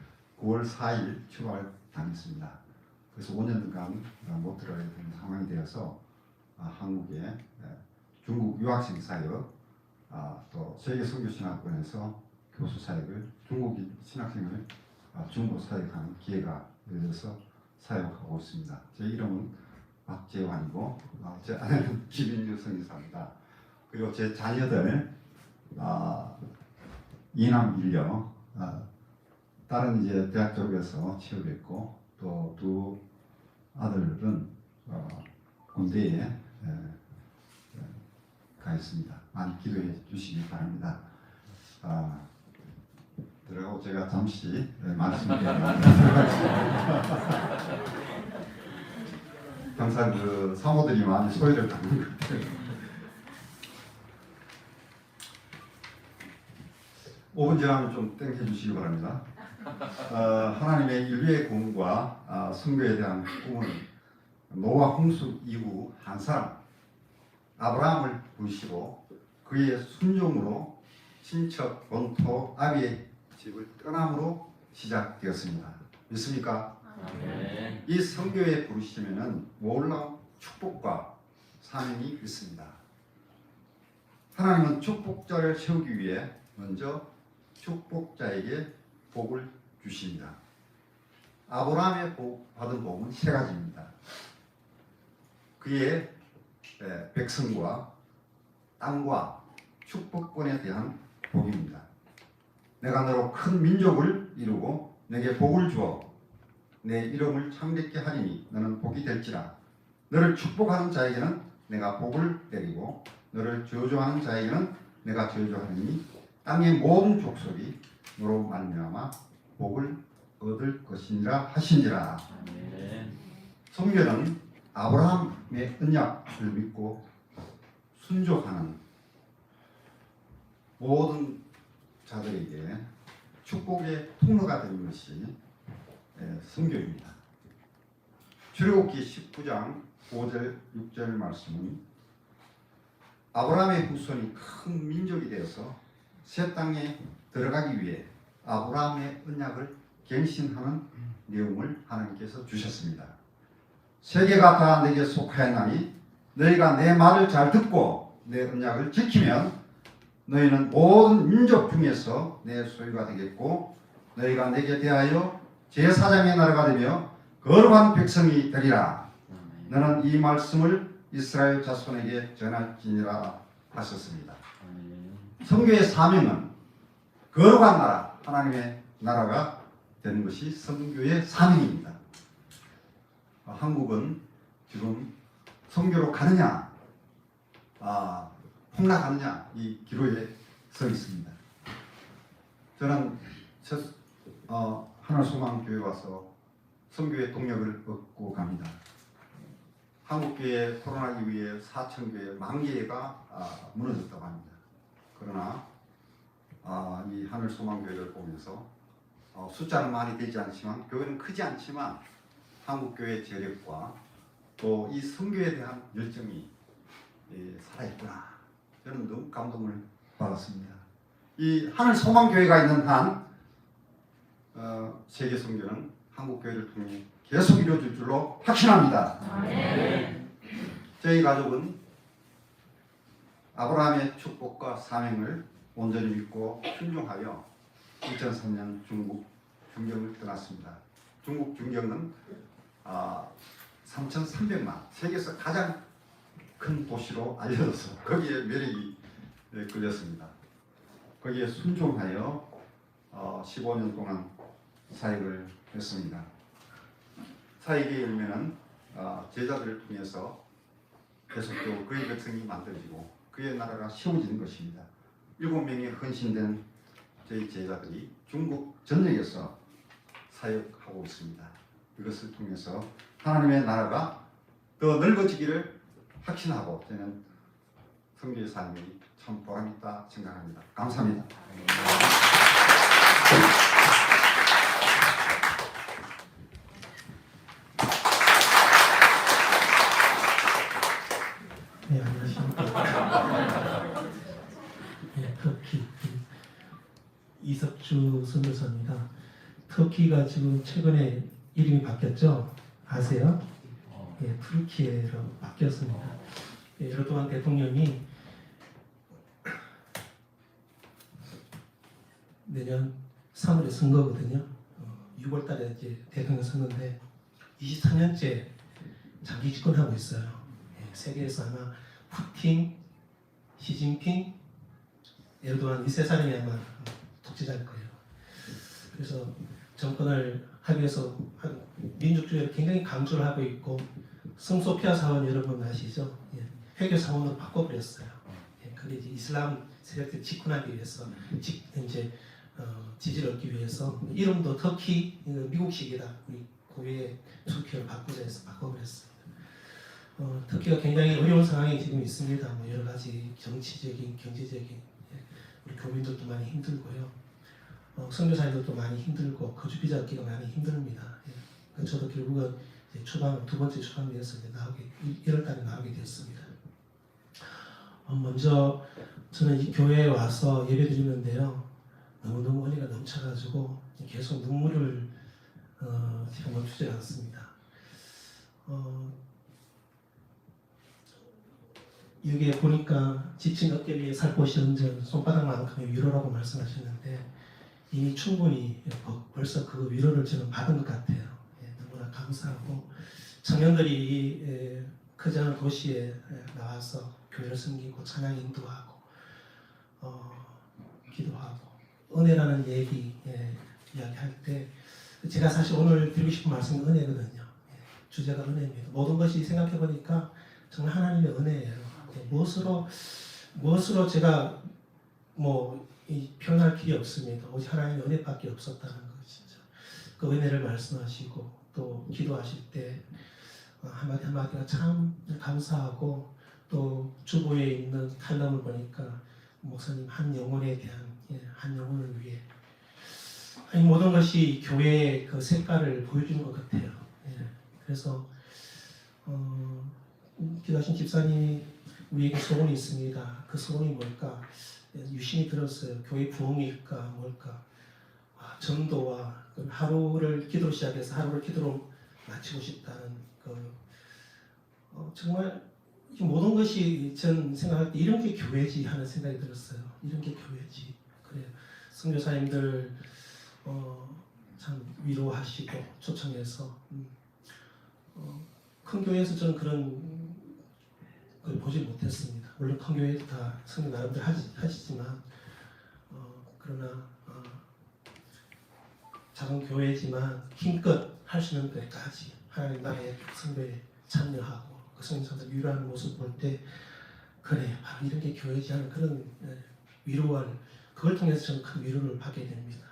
9월 4일 출발당했습니다. 그래서 5년간 못 들어가야 되는 상황이 되어서 한국에 중국 유학생 사역, 또 세계선교신학원에서 교수 사역을, 중국인 신학생을 중국 사역하는 기회가 열려서 사역하고 있습니다. 제 이름은 박재환이고 제 아내는 김인주 선교사입니다. 그리고 제 자녀들 이남 일녀, 딸은 이제 대학 쪽에서 취업했고, 또 두 아들은 군대에 가 있습니다. 많이 기도해 주시기 바랍니다. 들어가고 제가 잠시 말씀드리면 항상 그 사모들이 많이 소외를 받는 것 같아요. 5분 지나면 좀 땡겨 주시기 바랍니다. 하나님의 인류의 구원과 선교에 대한 꿈은 노아 홍수 이후 한 사람 아브라함을 부르시고 그의 순종으로 친척 본토 아비의 집을 떠남으로 시작되었습니다. 믿습니까? 아멘. 이 선교에 부르시면은 놀라운 축복과 사명이 있습니다. 하나님은 축복자를 세우기 위해 먼저 축복자에게 복을 주십니다. 아브라함의 받은 복은 세 가지입니다. 그의 백성과 땅과 축복권에 대한 복입니다. 내가 너로 큰 민족을 이루고 내게 복을 주어 내 이름을 창대케 하리니 너는 복이 될지라. 너를 축복하는 자에게는 내가 복을 내리고 너를 저주하는 자에게는 내가 저주하리니 땅의 모든 족속이 너로 말미암아 복을 얻을 것이니라 하시니라. 선교는 아브라함의 언약을 믿고 순종하는 모든 자들에게 축복의 통로가 되는 것이 선교입니다. 출애굽기 19장 5절 6절 말씀은 아브라함의 후손이 큰 민족이 되어서 새 땅에 들어가기 위해 아브라함의 언약을 갱신하는 내용을 하나님께서 주셨습니다. 세계가 다 내게 속하였나니 너희가 내 말을 잘 듣고 내 언약을 지키면 너희는 모든 민족 중에서 내 소유가 되겠고 너희가 내게 대하여 제사장의 나라가 되며 거룩한 백성이 되리라. 너는 이 말씀을 이스라엘 자손에게 전할지니라 하셨습니다. 선교의 사명은 거룩한 나라, 하나님의 나라가 되는 것이 선교의 사명입니다. 한국은 지금 선교로 가느냐, 폭락하느냐 이 기로에 서 있습니다. 저는 하늘소망교회 와서 선교의 동력을 얻고 갑니다. 한국교회 코로나 이후에 4,000교회 만 개가 무너졌다고 합니다. 그러나 이 하늘소망교회를 보면서 숫자는 많이 되지 않지만 교회는 크지 않지만 한국교회 재력과 또 이 선교에 대한 열정이 살아있구나. 저는 너무 감동을 받았습니다. 이 하늘소망교회가 있는 한 세계 선교는 한국교회를 통해 계속 이루어질 줄로 확신합니다. 저희 가족은 아브라함의 축복과 사명을 온전히 믿고 순종하여 2003년 중국 중경을 떠났습니다. 중국 중경은 3,300만 세계에서 가장 큰 도시로 알려져서 거기에 매력이 끌렸습니다. 거기에 순종하여 15년 동안 사역을 했습니다. 사역의 열매는 제자들을 통해서 계속적으로 그의 백성이 만들어지고 그의 나라가 세워지는 것입니다. 7명의 헌신된 저희 제자들이 중국 전역에서 사역하고 있습니다. 이것을 통해서 하나님의 나라가 더 넓어지기를 확신하고 저는 선교의 삶이 참 보람있다 생각합니다. 감사합니다. 네, 안녕하십니까. 네, 터키 이석주 선교사입니다. 터키가 지금 최근에 이름이 바뀌었죠? 아세요? 예, 투르키예로 바뀌었습니다. 예, 에르도안 대통령이 내년 3월에 선거거든요. 6월달에 이제 대통령 선거인데 23년째 장기 집권하고 있어요. 예, 세계에서 아마 푸틴, 시진핑, 에르도안 이 세 사람이 아마 독재자일 거예요. 그래서 정권을 하기 위해서 민족주의를 굉장히 강조를 하고 있고 성소피아 사원 여러분 아시죠? 예, 회교 사원으로 바꿔버렸어요. 예, 그게 이제 이슬람 세력들 집권하기 위해서 이제 지지를 얻기 위해서 이름도 터키 미국식이다. 우리 고유의 터키를 바꾸자 해서 바꿔버렸습니다. 터키가 굉장히 어려운 상황이 지금 있습니다. 뭐 여러 가지 정치적인, 경제적인 우리 교민들도 많이 힘들고요. 선교사님들도 많이 힘들고 거주 비자 얻기가 많이 힘듭니다. 예. 저도 결국은 이제 두 번째 초반기에서 1월달에 나오게 되었습니다. 먼저 저는 이 교회에 와서 예배드리는데요. 너무너무 은혜가 넘쳐가지고 계속 눈물을 제가 멈추지 않습니다. 여기에 보니까 지친 어깨 위에 살 곳이 언전 손바닥만큼의 위로라고 말씀하셨는데 이미 충분히 벌써 그 위로를 저는 받은 것 같아요. 예, 너무나 감사하고 청년들이 크지 않은 도시에 나와서 교회를 섬기고 찬양 인도하고 기도하고 은혜라는 이야기할 때 제가 사실 오늘 드리고 싶은 말씀은 은혜거든요. 예, 주제가 은혜입니다. 모든 것이 생각해 보니까 정말 하나님의 은혜예요. 예, 무엇으로 제가 표현할 길이 없습니다. 오직 하나님의 은혜밖에 없었다는 거 진짜. 그 은혜를 말씀하시고 또 기도하실 때 한마디 한마디가 참 감사하고 또 주보에 있는 칼럼을 보니까 목사님 한 영혼에 대한 한 영혼을 위해 이 모든 것이 교회의 그 색깔을 보여주는 것 같아요. 예. 그래서 기도하신 집사님이 우리에게 소원이 있습니다. 그 소원이 뭘까? 유심히 들었어요. 교회 부흥일까 뭘까? 전도와 하루를 기도로 시작해서 하루를 기도로 마치고 싶다는 정말 이 모든 것이 전 생각할 때 이런 게 교회지 하는 생각이 들었어요. 이런 게 교회지. 그래요. 선교사님들 참 위로하시고 초청해서 큰 교회에서 저는 그런 걸 보지 못했습니다. 물론 큰 교회도 다 선교 나름대로 하시지만 그러나 작은 교회지만 힘껏 할 수 있는 데까지 하나님 나라의 선교에 참여하고 그 성도들 위로하는 모습 볼 때 그래 바로 이런 게 교회지 하는 그런 위로를 그걸 통해서 저는 큰 위로를 받게 됩니다.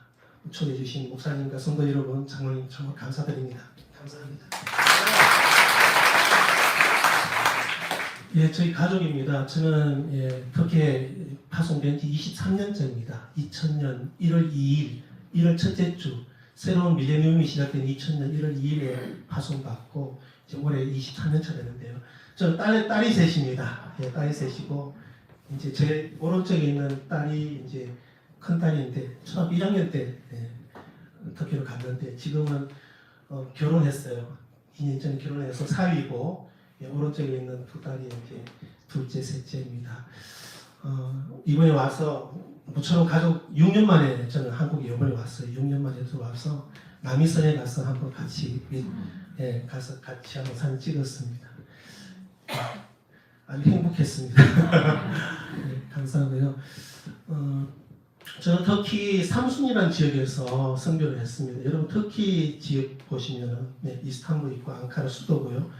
초대해 주신 목사님과 성도 여러분 장로님 정말 감사드립니다. 감사합니다. 예, 저희 가족입니다. 저는 터키에 파송된 지 23년째입니다. 2000년 1월 2일 1월 첫째 주 새로운 밀레니엄이 시작된 2000년 1월 2일에 파송받고 이제 올해 23년차 되는데요. 저는 딸이 셋입니다. 예, 딸이 셋이고 이제 제 오른쪽에 있는 딸이 이제 큰 딸인데 초등학교 1학년 때 터키로 갔는데 지금은 결혼했어요. 2년 전에 결혼해서 사위고 오른쪽에 있는 두 딸이 이제 둘째, 셋째입니다. 이번에 와서 모처럼 가족 6년 만에 저는 한국에 이번에 왔어요. 6년 만에 들어와서 남이선에 가서 한번 같이 가서 같이 한번 사진 찍었습니다. 아주 행복했습니다. 네, 감사하고요. 저는 터키 삼순이라는 지역에서 선교를 했습니다. 여러분 터키 지역 보시면은 이스탄불 있고 앙카라 수도고요.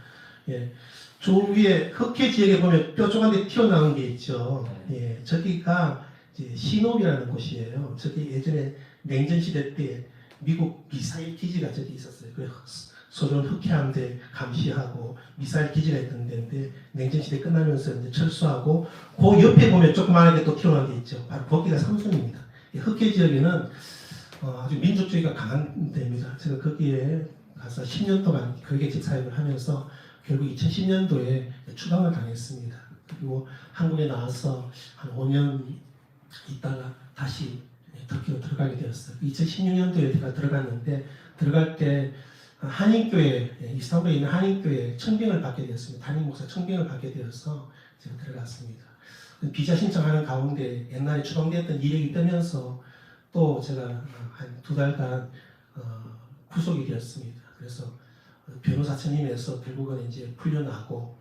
예, 저 위에 흑해 지역에 보면 뾰족한 데 튀어나온 게 있죠. 예, 저기가 이제 시놉이라는 곳이에요. 저기 예전에 냉전 시대 때 미국 미사일 기지가 저기 있었어요. 그래서 소련 흑해함대 감시하고 미사일 기지가 있던 데인데 냉전 시대 끝나면서 이제 철수하고 그 옆에 보면 조그마하게 또 튀어나온 게 있죠. 바로 거기가 삼순입니다. 흑해 지역에는 아주 민족주의가 강한 데입니다. 제가 거기에 가서 10년 동안 교육직 사역을 하면서 결국 2010년도에 추방을 당했습니다. 그리고 한국에 나와서 한 5년 있다가 다시 터키로 들어가게 되었어요. 2016년도에 제가 들어갔는데 들어갈 때 한인교회, 이스탄불에 있는 한인교회 청빙을 받게 되었습니다. 담임 목사 청빙을 받게 되어서 제가 들어갔습니다. 비자 신청하는 가운데 옛날에 추방되었던 이력이 뜨면서 또 제가 한 2달간 구속이 되었습니다. 그래서 변호사처님에서 결국은 이제 풀려나고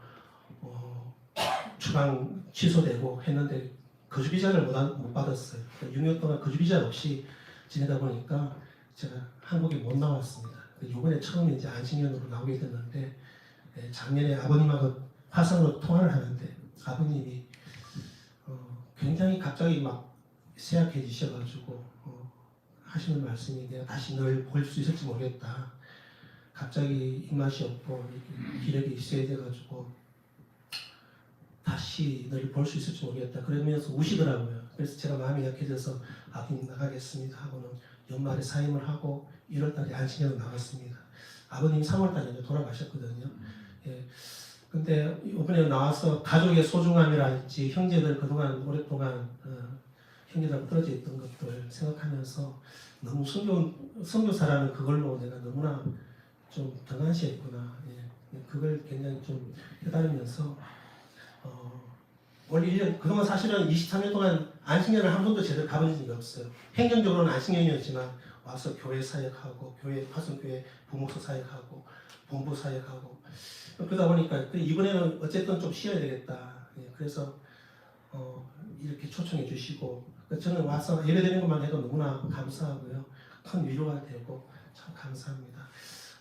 추방 취소되고 했는데 거주 비자를 못 받았어요. 6년 동안 거주 비자 없이 지내다 보니까 제가 한국에 못 나왔습니다. 이번에 처음 이제 안식년으로 나오게 됐는데 작년에 아버님하고 화상으로 통화를 하는데 아버님이 굉장히 갑자기 막 쇠약해지셔가지고 하시는 말씀이 내가 다시 널 볼 수 있을지 모르겠다. 갑자기 입맛이 없고 기력이 있어야 돼가지고 다시 널 볼 수 있을지 모르겠다. 그러면서 우시더라고요. 그래서 제가 마음이 약해져서 아버님 나가겠습니다 하고는 연말에 사임을 하고 1월달에 안식년으로 나갔습니다. 아버님이 3월달에 돌아가셨거든요. 예. 근데 이번에 나와서 가족의 소중함이랄지 형제들 그동안 오랫동안 형제들하고 떨어져 있던 것들 생각하면서 너무 선교사라는 그걸로 내가 너무나 좀 등한시했구나. 예. 그걸 굉장히 좀 깨달으면서 올 1년 그동안 사실은 23년 동안 안식년을 한 번도 제대로 가본 적이 없어요. 행정적으로는 안식년이었지만 와서 교회 사역하고 교회 화성교회 부목소 사역하고 본부 사역하고 그러다 보니까 이번에는 어쨌든 좀 쉬어야 되겠다. 예, 그래서 이렇게 초청해 주시고 저는 와서 예배드리는 것만 해도 너무나 감사하고요. 큰 위로가 되고 참 감사합니다.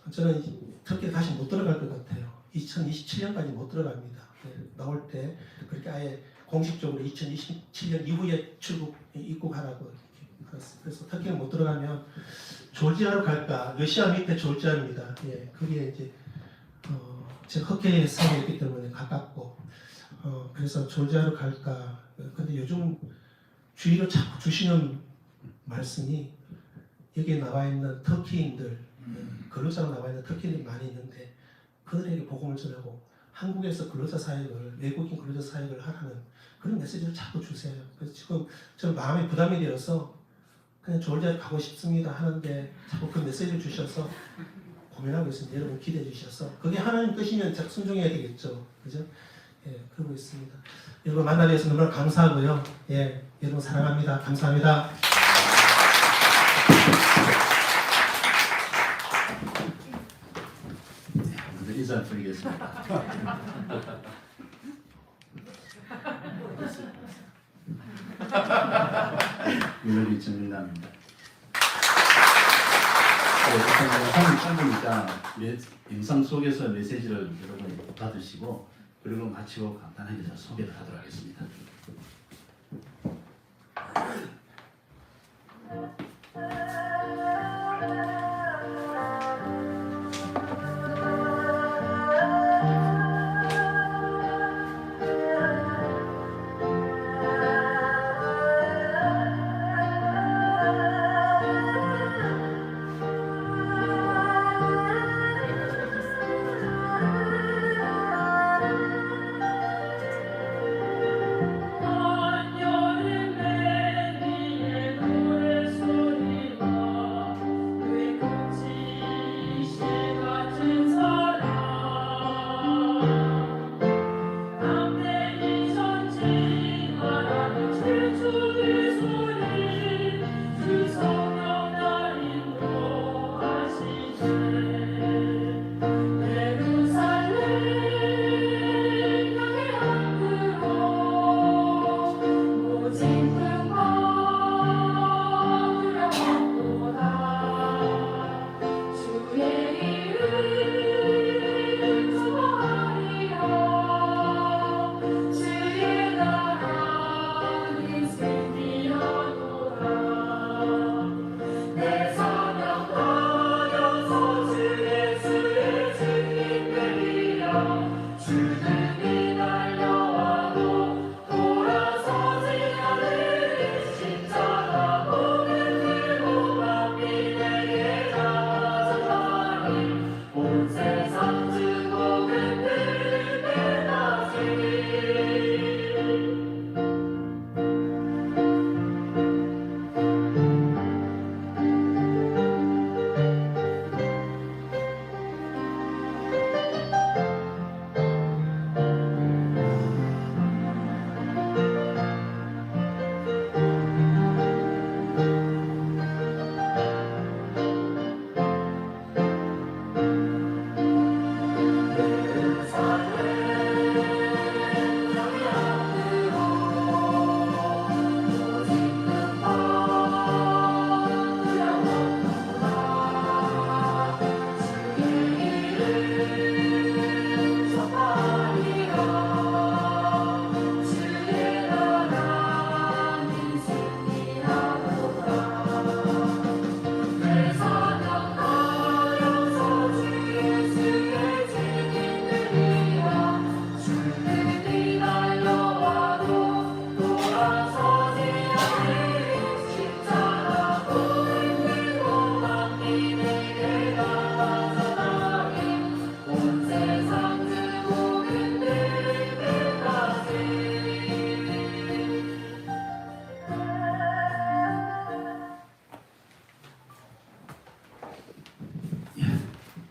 저는 터키에 다시 못 들어갈 것 같아요. 2027년까지 못 들어갑니다. 예, 나올 때 그렇게 아예 공식적으로 2027년 이후에 입국하라고 그래서 터키에 못 들어가면 졸지아로 갈까? 러시아 밑에 졸지아입니다. 예, 그게 이제 제가 흑해에 살고 있기 때문에 가깝고 그래서 졸지아로 갈까? 근데 요즘 주의를 자꾸 주시는 말씀이 여기에 나와 있는 터키인들 근로자로 나와 있는 터키인들이 많이 있는데 그들에게 복음을 전하고 한국에서 근로자 사역을 외국인 근로자 사역을 하라는 그런 메시지를 자꾸 주세요. 그래서 지금 저는 마음에 부담이 되어서 그냥 졸지아 가고 싶습니다 하는데 자꾸 그 메시지를 주셔서 고민하고 있습니다. 여러분 기대해 주셔서 그게 하나님 뜻이면 순종해야 되겠죠. 그죠? 예, 그러고 있습니다. 여러분 만나게 해서 너무 감사하고요. 예, 여러분 사랑합니다. 감사합니다. 먼저 인사 드리겠습니다. 유럽이 정민남입니다. 사람이 짧으니까 영상 속에서 메시지를 여러분이 못 받으시고 그리고 마치고 간단하게 저 소개를 하도록 하겠습니다.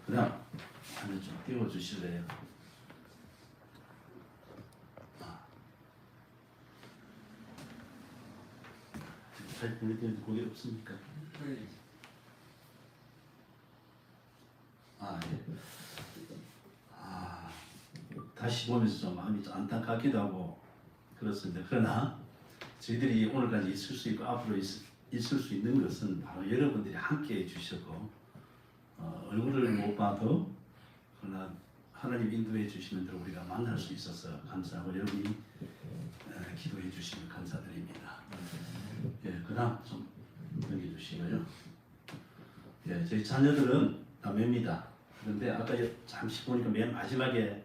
그다음 한번 좀 띄워주실래요? 잘 보내드리는 고개 없습니까? 예. 다시 보면서 좀 마음이 좀 안타깝기도 하고 그렇습니다. 그러나 저희들이 오늘까지 있을 수 있고 앞으로 있을 수 있는 것은 바로 여러분들이 함께 해주셨고 얼굴을 못 봐도 그러나 하나님 인도해 주시면 대로 우리가 만날 수 있어서 감사하고 여러분이 기도해 주시면 감사드립니다. 예, 그다음 좀 넘겨주시고요. 예, 저희 자녀들은 남매입니다. 그런데 아까 잠시 보니까 맨 마지막에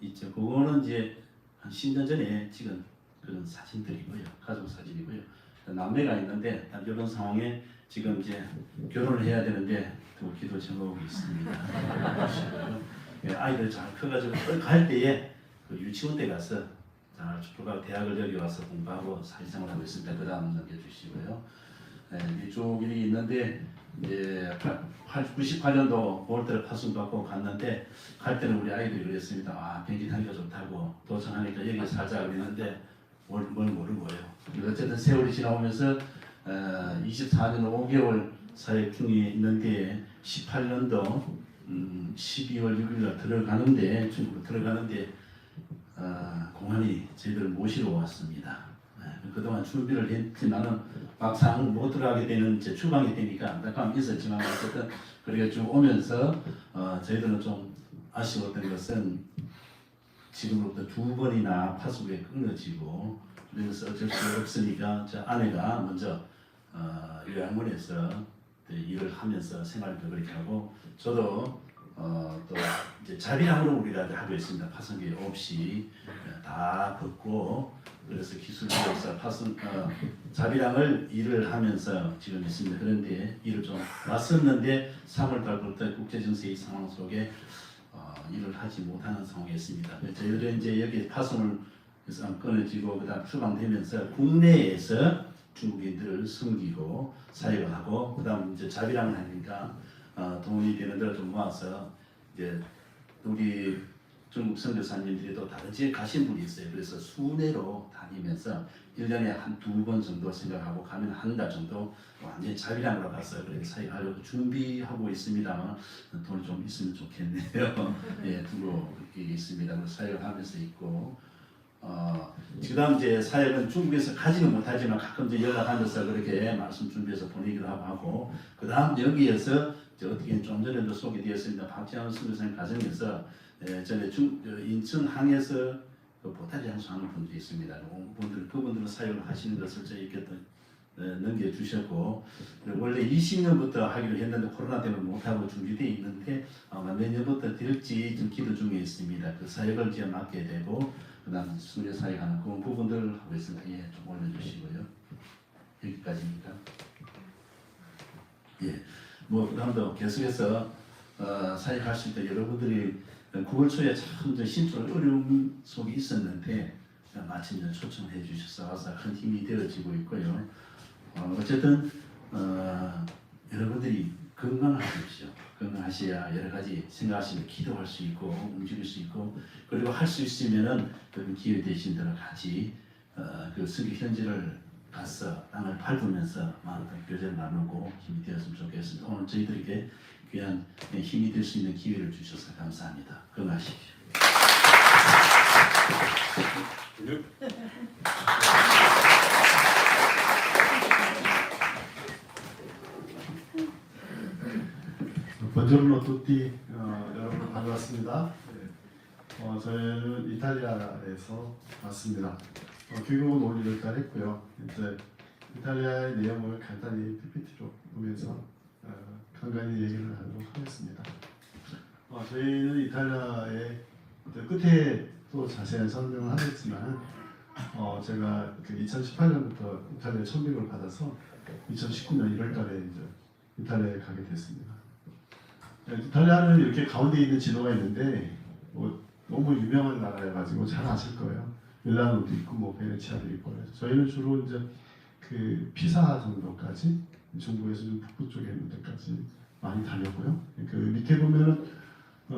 있죠. 그거는 이제 한 10년 전에 찍은 그런 사진들이고요. 가족 사진이고요. 남매가 있는데 이런 상황에 지금 이제 결혼을 해야 되는데 또 기도 제목이 있습니다. 예, 아이들 잘 커가지고 갈 때에 그 유치원 때 가서 잘 졸업하고 대학을 여기 와서 공부하고 사회생활 하고 있습니다. 그 다음 넘겨주시고요. 네, 이쪽 일이 있는데 이제 98년도 5월달에 파송 받고 갔는데 갈 때는 우리 아이들이 그랬습니다. 아 비행기 타기가 좋다고 도착하니까 여기 살자 그랬는데 뭘 모르는 거예요. 그래서 어쨌든 세월이 지나오면서 24년 5개월 사역 중에 있는데 18년도 12월 6일날 들어가는데 중국으로 들어가는데 공안이 저희들을 모시러 왔습니다. 그동안 준비를 했지만은 막상 못 들어가게 되는 이제 추방이 되니까 안타까움이 있었지만 어쨌든 그렇게 쭉 오면서 저희들은 좀 아쉬웠던 것은 지금부터 2번이나 파수구에 끊어지고 그래서 어쩔 수 없으니까 저 아내가 먼저 요양원에서 일을 하면서 생활을 그렇게 하고 저도 또 이제 자비랑으로 우리가 하고 있습니다. 파송기 없이 다 벗고 그래서 기술부에서 자비랑을 일을 하면서 지금 있습니다. 그런데 일을 좀 왔었는데 3월 달부터 국제정세의 상황 속에 일을 하지 못하는 상황이었습니다. 저희들은 이제 여기 파송을 끊어지고 그다음 추방되면서 국내에서 중국인들을 섬기고 사역을 하고 그다음 이제 자비랑을 하니까 돈이 되는 대로 좀 모아서 이제 우리 중국 선교사님들이 또 다른 지에 가신 분이 있어요. 그래서 순회로 다니면서 1년에 한 2번 정도 생각하고 가면 한 달 정도 완전히 자비랑으로 가서 그렇게 사역하려고 준비하고 있습니다만 돈이 좀 있으면 좋겠네요. 예, 두고 있습니다. 그래서 사역을 하면서 있고 그다음 이제 사역은 중국에서 가지는 못하지만 가끔 이제 연락하면서 그렇게 말씀 준비해서 보내기도 하고 그다음 여기에서 이제 어떻게 좀 전에도 소개되었습니다. 박지원 선교사님 가정에서 전에 인천항에서 그 보따리 장수하는 분들이 있습니다. 그분들은 사역을 하시는 것을 저희께 넘겨주셨고 원래 20년부터 하기로 했는데 코로나 때문에 못하고 준비되어 있는데 아마 내년부터 될지 좀 기도 중에 있습니다. 그 사역을 이제 맡게 되고 그다음 순회 사역하는 그런 부분들을 하고 있습니다. 예, 좀 올려주시고요. 여기까지입니까? 예, 뭐 그다음도 계속해서 사역하실 때 여러분들이 9월 초에 참 신출 어려움 속에 있었는데 마침 초청해 주셔서 와서 큰 힘이 되어지고 있고요. 어쨌든 여러분들이 건강하십시오. 건강하셔야 여러 가지 생각하시면 기도할 수 있고 움직일 수 있고 그리고 할 수 있으면은 그 기회 되신 대로 같이 그 선교 현지를 가서 땅을 밟으면서 많은 교제를 나누고 힘이 되었으면 좋겠습니다. 오늘 저희들에게 귀한 힘이 될 수 있는 기회를 주셔서 감사합니다. 건강하십시오. Buongiorno a tutti, 여러분 반갑습니다. 저희는 이탈리아에서 왔습니다. 귀국은 올 1월달 했고요. 이제 이탈리아의 내용을 간단히 PPT로 보면서 간간히 얘기를 하도록 하겠습니다. 저희는 이탈리아의 끝에 또 자세한 설명을 하겠지만 제가 그 2018년부터 이탈리아 천명을 받아서 2019년 1월달에 이제 이탈리아에 가게 됐습니다. 이탈리아는 이렇게 가운데 있는 지도가 있는데 너무 유명한 나라여가지고 잘 아실 거예요. 밀라노도 있고 뭐 베네치아도 있고 그래서 저희는 주로 이제 그 피사 정도까지 중부에서 좀 북부 쪽에 있는 데까지 많이 다녔고요. 그 밑에 보면은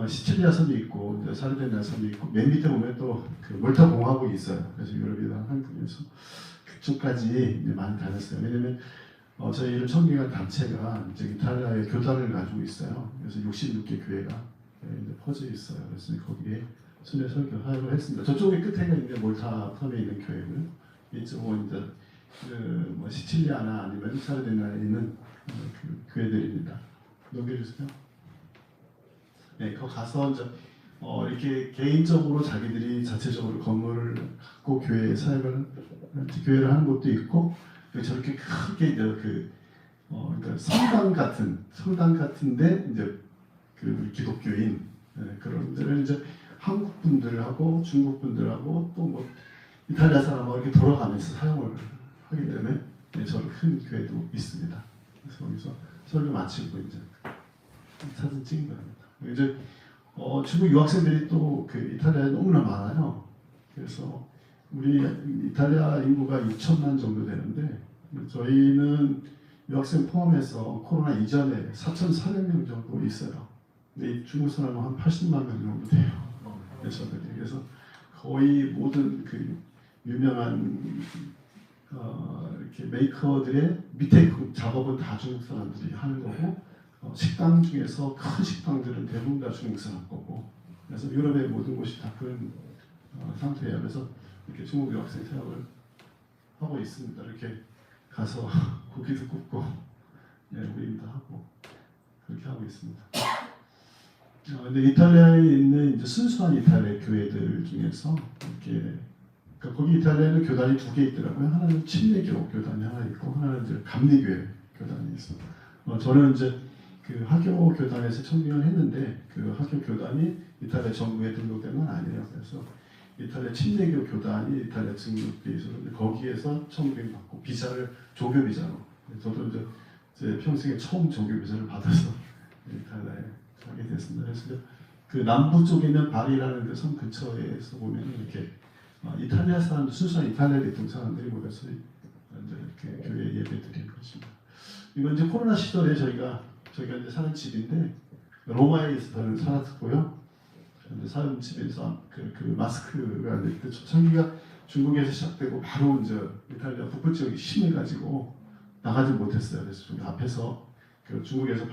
시칠리아 섬이 있고 사르디니아 섬이 있고 맨 밑에 보면 또 그 몰타 공화국이 있어요. 그래서 유럽이랑 한국에서 그쪽까지 이제 많이 다녔어요. 왜냐면 저희를 청기한 단체가 이제 이탈리아의 교단을 가지고 있어요. 그래서 66개 교회가 이제 퍼져 있어요. 그래서 거기에 순회 설교하고 했습니다. 저쪽에 끝에가 이제 몰타 섬에 있는 교회고요. 이쪽은 이제 뭐 시칠리아나 아니면 사르디니아에 있는 그 교회들입니다. 넘겨주세요. 네, 거기 가서 이제 이렇게 개인적으로 자기들이 자체적으로 건물을 갖고 교회를 하는 곳도 있고 저렇게 크게 이제 그러니까 성당 같은데 이제 그 기독교인 그런 데를 이제 한국 분들하고 중국 분들하고 또 뭐 이탈리아 사람하고 이렇게 돌아가면서 사용을 하기 때문에 저런 큰 교회도 있습니다. 그래서 거기서 설교 마치고 이제 사진 찍은 겁니다. 이제 중국 유학생들이 또 그 이탈리아에 너무나 많아요. 그래서 우리 이탈리아 인구가 6천만 정도 되는데 저희는 유학생 포함해서 코로나 이전에 4,400명 정도 있어요. 근데 이 중국 사람은 한 80만 명 정도 돼요. 그래서 거의 모든 그 유명한 이렇게 메이커들의 밑에 그 작업은 다 중국 사람들이 하는 거고, 식당 중에서 큰 식당들은 대부분 다 중국 사람 거고, 그래서 유럽의 모든 곳이 다 그런 상태예요. 그래서 이렇게 중국 유학생 사역을 하고 있습니다. 이렇게 가서 고기도 굽고, 모임도 하고 그렇게 하고 있습니다. 근데 이탈리아에 있는 이제 순수한 이탈리아 교회들 중에서 이렇게 그러니까 거기 이탈리아에는 교단이 2개 있더라고요. 하나는 침례교 교단이 하나 있고, 하나는 이제 감리교회 교단이 있어요. 저는 이제 그 하교 교단에서 청빙을 했는데 그 하교 교단이 이탈리아 정부에 등록된 건 아니에요. 그래서 이탈리아 침례교 교단이 이탈리아 등록돼 있었는데 거기에서 청빙 받고 비자를 조교 비자로, 저도 이제 제 평생에 처음 조교 비자를 받아서 이탈리아에 가게 됐습니다. 그래서 그 남부 쪽에 있는 바리라는 그 섬 근처에서 보면 이렇게 이탈리아 사람, 순수한 이탈리아에 있던 사람들이 모여서 이제 이렇게 교회 예배 드리는 것입니다. 이건 이제 코로나 시절에 저희가 이제 사는 집인데 로마에서 저는 살았고요. 근데 사는 집에서 그 마스크가 초창기가 중국에서 시작되고 바로 이제 이탈리아 북부 지역이 심해가지고 나가지 못했어요. 그래서 좀 앞에서 그 중국에서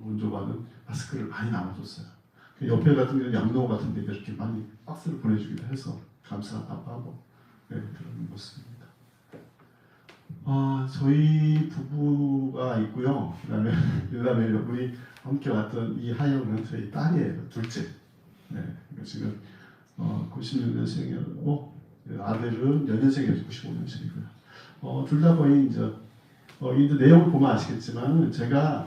원조받은 마스크를 많이 나눠줬어요. 그 옆에 같은 경우는 양동호 같은 데 이렇게 많이 박스를 보내주기도 해서 감사하고 그런 모습입니다. 저희 부부가 있고요. 그다음에 우리 함께 왔던 이 하영은 저희 딸이에요. 둘째. 지금 96년생이고 아들은 연년생이어서 95년생이고요. 둘 다 거의 이제 내용을 보면 아시겠지만 제가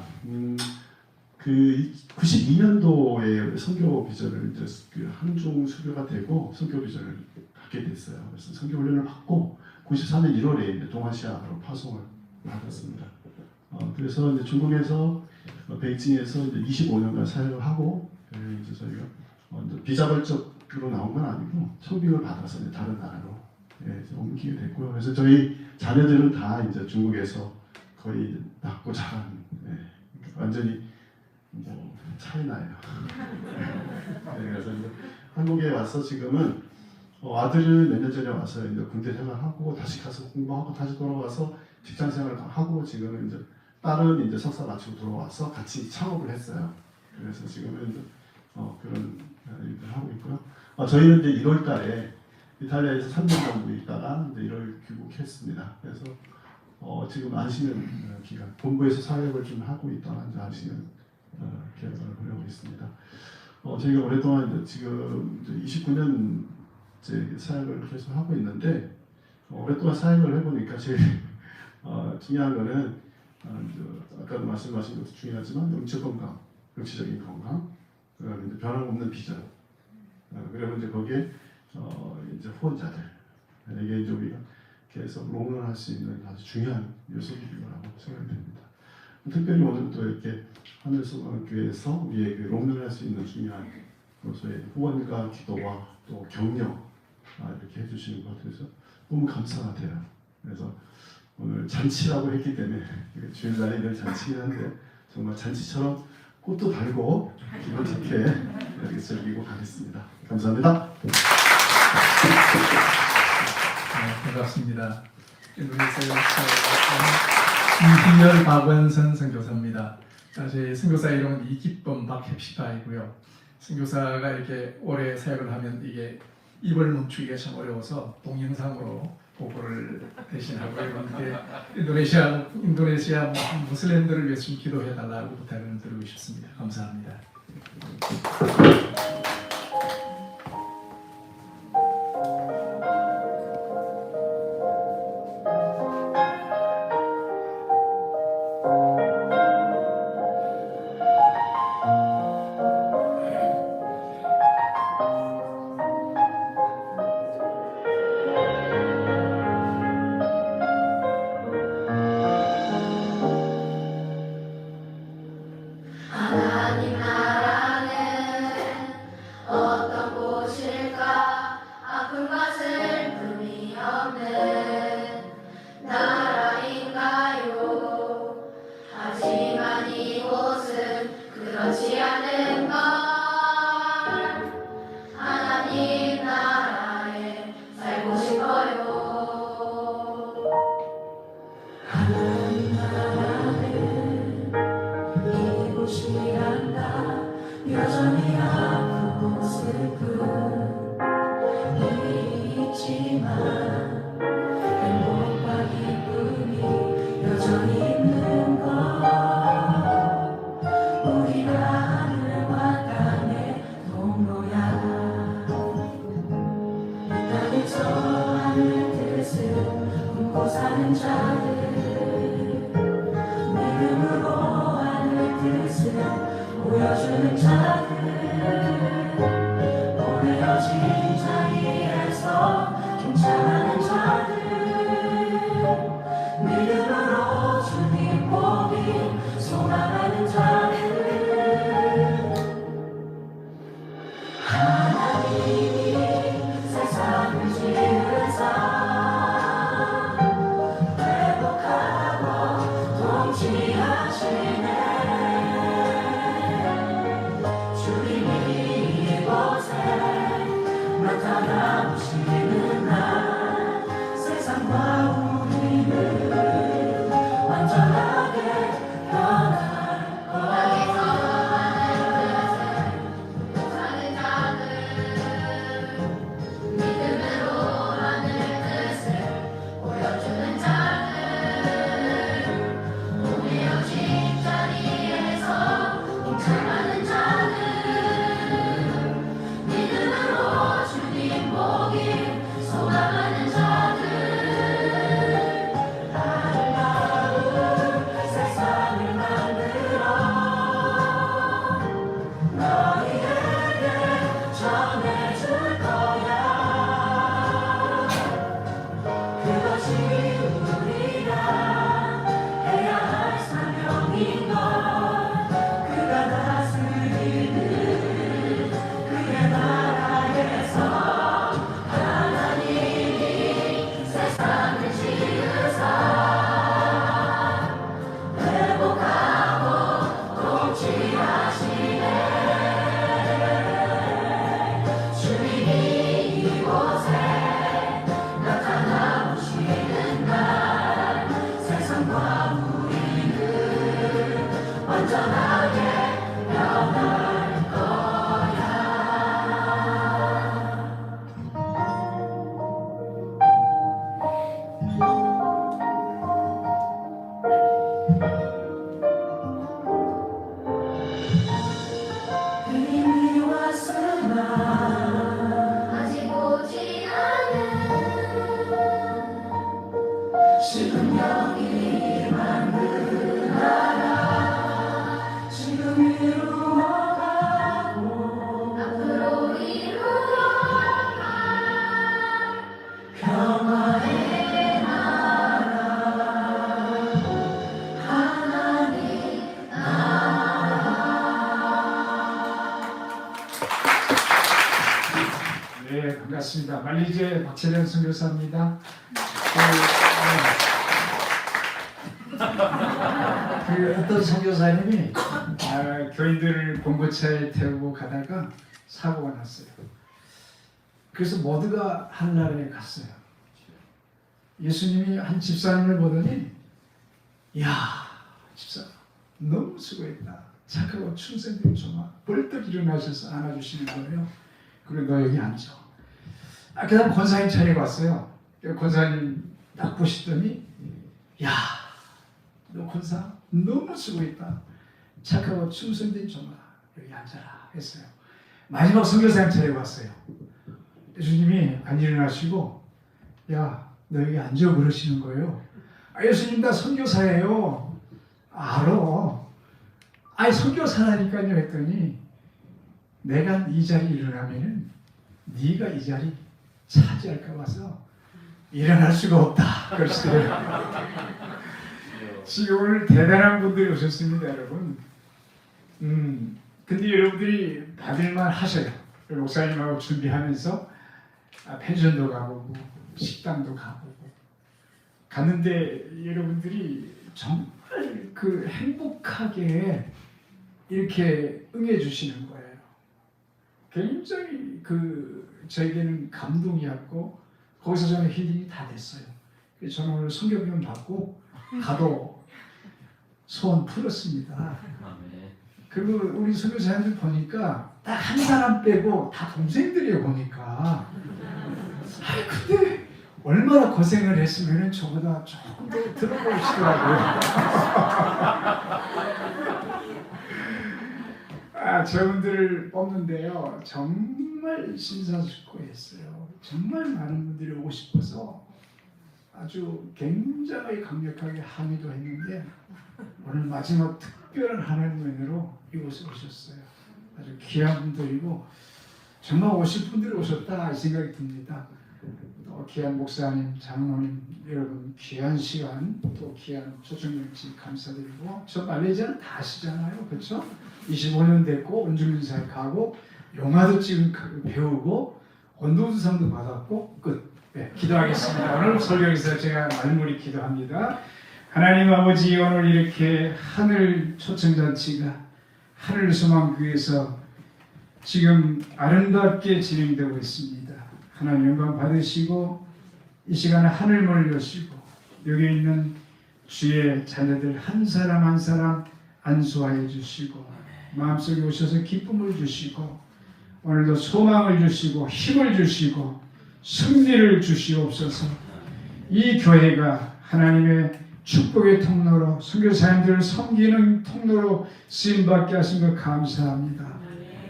그 92년도에 선교 비전을 이제 그 한중 수교가 되고 선교 비전을 갖게 됐어요. 그래서 선교 훈련을 받고 94년 1월에 이제 동아시아로 파송을 받았습니다. 그래서 이제 중국에서 베이징에서 이제 25년간 사역을 하고 이제 저희가 비자발적으로 나온 건 아니고 청빙을 받아서 이제 다른 나라로 옮기게 됐고요. 그래서 저희 자녀들은 다 이제 중국에서 거의 낳고 자란 완전히 뭐 차이나요. 그래서 이제 한국에 와서 지금은 아들은 몇 년 전에 와서 이제 군대 생활하고 다시 가서 공부하고 다시 돌아와서 직장 생활을 하고 지금은 이제 딸은 이제 석사 마치고 돌아와서 같이 창업을 했어요. 그래서 지금은 이제 그런 일을 하고 있고요. 저희는 이제 1월달에 이탈리아에서 3년 정도 있다가 이제 1월 귀국했습니다. 그래서 지금 안식년 기간, 본부에서 사역을 좀 하고 있다가 이제 안식년 기간을 보내고 있습니다. 저희가 오랫동안 이제 지금 이제 29년 제 사역을 계속 하고 있는데 오랫동안 사역을 해보니까 제일 중요한 거는 아까도 말씀하신 것도 중요하지만 영적 건강, 육체적인 건강, 그다음에 이제 변함없는 비전, 그리고 이제 거기에 이제 후원자들, 이게 이제 우리가 계속 롱런할 수 있는 아주 중요한 요소들이라고 생각이 됩니다. 특별히 오늘 또 이렇게 하늘소망교회에서 우리의 그 롱런할 수 있는 중요한 요소의 후원과 기도와 또 격려 이렇게 해주시는 것 같아서 너무 감사가 돼요. 그래서 오늘 잔치라고 했기 때문에 주일날에 이런 잔치긴 한데 정말 잔치처럼 꽃도 달고 기분 좋게 이렇게 즐기고 가겠습니다. 감사합니다. 반갑습니다. 인도네시아에서 이희열 박원선 선교사입니다. 저희 선교사 이름은 이기범 박해피파이고요. 선교사가 이렇게 오래 사역을 하면 이게 입을 멈추기가 참 어려워서 동영상으로 보고를 대신하고 있는데 인도네시아 무슬림들을 위해서 좀 기도해 달라고 부탁을 드리고 싶습니다. 감사합니다. 하나님 나라는 어떤 곳일까? 아픔과 슬픔이 없는 나라인가요? 곳이 간다 여전히 아프고 슬픈 일이 있지만 행복과 기쁨이 여전히 있는 것 우리가 하늘과 땅의 동로야 이 땅에서 하늘 뜻을 품고 사는 자들 믿음으로 하늘 뜻을 보여주는 자들 보내어진 자리에서 동참하는 자들 믿음으로 주님 보기 소망하는 자들 하나님이 세상을 지으사 회복하고 통치하시네 주님이 이곳에 나타나시는 날 세상과 우리는 완전하게 변할 거야 사는 자들 믿음으로 하늘 뜻을 보여주는 자들 보내어진 자리에서 동참하는 자들 믿음으로 주님 보기 소망하는 자들 아름다운 세상을 만들어 너희에게 전해줄 거야 그것이 우리가 해야 할 사명인 걸 그가 다스리는 그의 나라에서 하나님이 세상을 지으사 회복하고 통치하시네 주님이 이곳에 나타나시는 날 세상과 우리는 완전하게 변할 거야 이미 왔으나 아직 오지 않은 지금 여기 만든 나라 지금 이루어가고 앞으로 이루어갈 평화의 나라 하나님 네, 반갑습니다. 말리제 박채련 선교사입니다. 그 어떤 선교사님이 교인들을 봉고차에 태우고 가다가 사고가 났어요. 그래서 모두가 한나라에 갔어요. 예수님이 한 집사님을 보더니 야 집사 너무 수고했다. 착하고 충성된 종아 벌떡 일어나셔서 안아주시는 거예요. 그리고 너 여기 앉아. 그 다음 권사님 차례가 왔어요. 권사님 딱 보시더니 야 너 권사 너무 수고했다. 착하고 충성된 종아 여기 앉아라 했어요. 마지막 선교사님 차례가 왔어요. 예수님이 안 일어나시고 야 너 여기 앉아 그러시는 거예요. 예수님 나 선교사예요. 알아. 아니 선교사라니까요 했더니 내가 이 자리에 일어나면은 네가 이 자리 차지할까 봐서 일어날 수가 없다 그러시더라고요. 지금 오늘 대단한 분들이 오셨습니다 여러분. 근데 여러분들이 받을만 하셔요. 목사님하고 준비하면서 펜션도 가보고 식당도 가보고 갔는데 여러분들이 정말 그 행복하게 이렇게 응해주시는 거예요. 굉장히 그 저에게는 감동이었고 거기서 저는 힐링이 다 됐어요. 그래서 저는 오늘 성경 좀 받고 가도 소원 풀었습니다. 그리고 우리 선교사님들 보니까 딱 한 사람 빼고 다 동생들이에요 보니까. 아니 근데 얼마나 고생을 했으면 저보다 조금 더 들어보시더라고요. 저분들을 뽑는데요 정말 심사숙고했어요. 정말 많은 분들이 오고 싶어서 아주 굉장히 강력하게 항의도 했는데 오늘 마지막 특별한 하나님의 은혜로 이곳에 오셨어요. 아주 귀한 분들이고 정말 오실 분들이 오셨다 이 생각이 듭니다. 또 귀한 목사님, 장로님 여러분 귀한 시간 또 귀한 초청명치 감사드리고 저 말레이시아는 다 아시잖아요. 그렇죠? 25년 됐고 원주민사에 가고 영화도 지금 배우고 원도주상도 받았고 끝. 네, 기도하겠습니다. 오늘 설교에서 제가 말머리 기도합니다. 하나님 아버지 오늘 이렇게 하늘 초청잔치가 하늘 소망교회에서 지금 아름답게 진행되고 있습니다. 하나님 영광 받으시고 이 시간에 하늘문을 여시고 여기 있는 주의 자녀들 한 사람 한 사람 안수하여 주시고 마음속에 오셔서 기쁨을 주시고 오늘도 소망을 주시고 힘을 주시고 승리를 주시옵소서. 이 교회가 하나님의 축복의 통로로 선교사님들을 섬기는 통로로 쓰임받게 하신 것 감사합니다.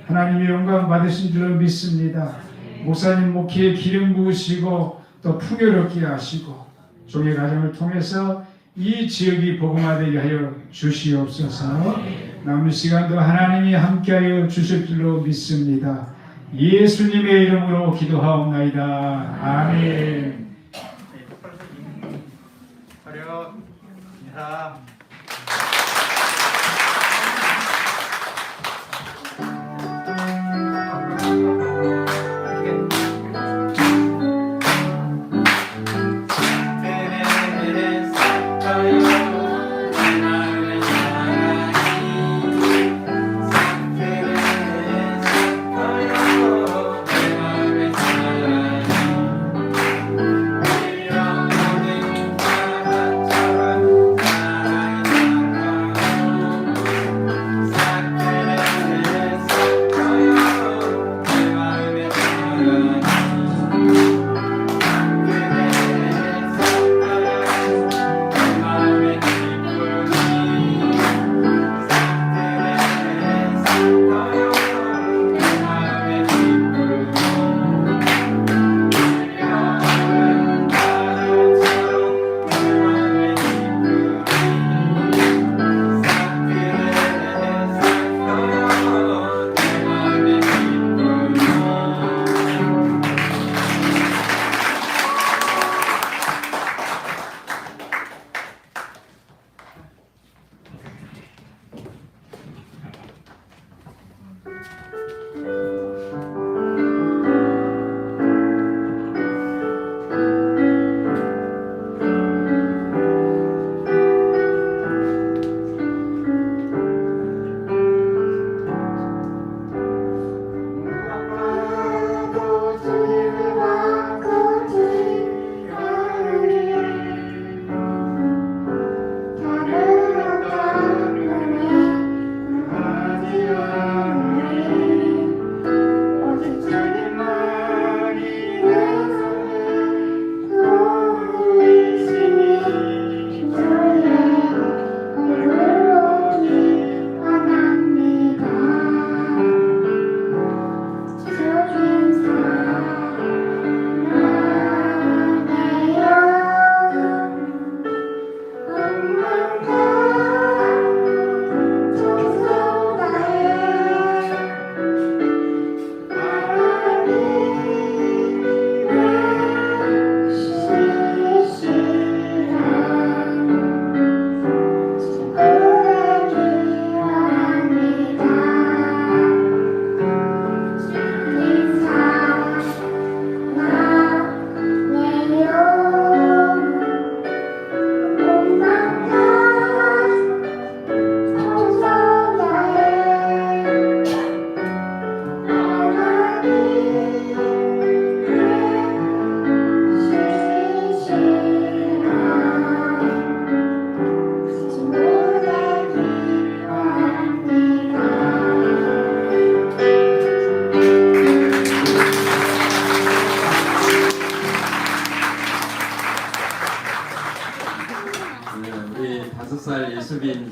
하나님의 영광 받으신 줄로 믿습니다. 목사님 목회에 기름 부으시고 또 풍요롭게 하시고 종의 가정을 통해서 이 지역이 복음화되게 하여 주시옵소서. 남은 시간도 하나님이 함께하여 주실 줄로 믿습니다. 예수님의 이름으로 기도하옵나이다. 아멘. 화려 인사.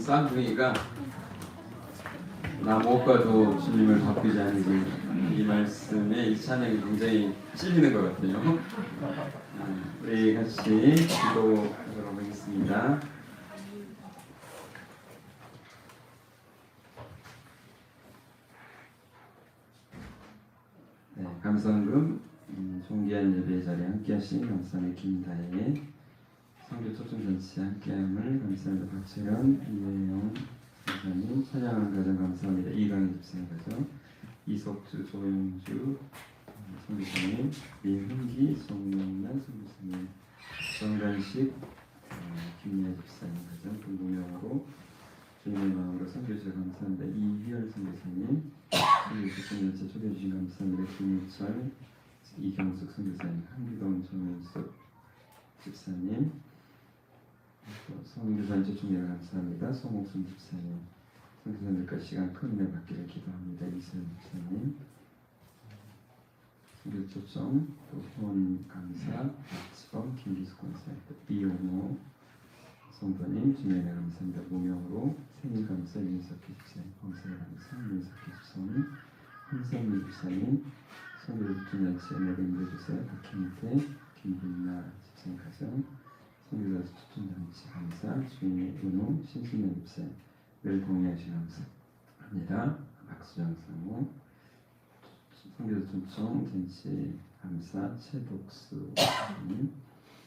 쌍둥이가 나 못 가도 주님을 바꾸지 않으니 이 말씀에 이 찬양이 굉장히 찔리는 것 같아요. 우리 같이 기도하도록 하겠습니다. 네, 감사헌금 존귀한 예배 자리에 함께하신 감사의 김다혜 성교 초청잔치 함께함을 감사합니다. 박철현, 이혜영 목사님, 찬양하는 가정 감사합니다. 이강희 집사님 가정, 이석주, 조영주 성교사님, 민훈기, 정명란 성교사님, 정관식, 김미아 집사님 가정, 동동영으로 주님의 마음으로 선교주셔서 감사합니다. 이휘열 선교사님, 선교 초청잔치 초대해 주신 감사합니다. 김유철, 이경숙 선교사님, 한기동 정은숙 집사님, 성교사님 초청에 감사합니다. 송옥순 집사님, 선교사님과 시간 큰 은혜 받기를 기도합니다. 이수연 집사님, 선교 초청, 또 후원 감사, 박지범, 김기숙 권사, 이용호 성도님, 주님의 은혜 감사합니다. 무명으로 생일 감사, 윤석희 집사님, 범사의 감사, 윤석희 집사님, 한성민 집사님, 선교 초청잔치 은혜를 인도해주세요. 박현태, 김분나 집사님 가정, 성교사 초청잔치 감사, 주인의 은호, 신신영 집사님 늘 동의하시 감사합니다. 박수정 사모, 성교사 초청잔치 감사, 최독수 선생님,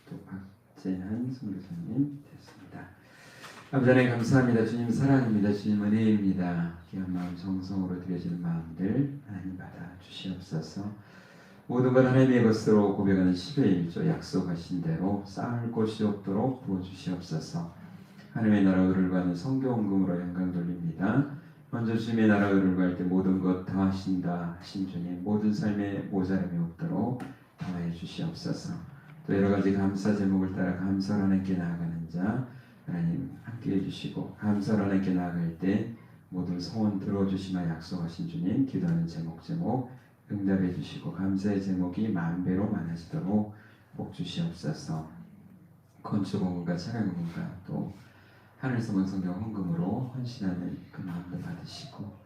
또 박재한 선교사님 됐습니다. 아버지 하나님 감사합니다. 주님 사랑입니다. 주님 은혜입니다. 귀한 마음 정성으로 드려지는 마음들 하나님 받아 주시옵소서. 모든 것 하나님의 것으로 고백하는 10의 1조 약속하신 대로 쌓을 곳이 없도록 부어주시옵소서. 하나님의 나라 의를 구하는 성경금으로 영광 돌립니다. 먼저 주님의 나라 의를 구할 때 모든 것 더하신다 하신 주님, 모든 삶에 모자람이 없도록 더해 주시옵소서. 또 여러 가지 감사 제목을 따라 감사로 하나님께 나아가는 자 하나님 함께해 주시고, 감사로 하나님께 나아갈 때 모든 소원 들어주시마 약속하신 주님, 기도하는 제목 응답해 주시고 감사의 제목이 만배로 많아지도록 복 주시옵소서. 건축원금과 차량원금과 또 하늘소망 성경 헌금으로 헌신하는 그 마음도 받으시고,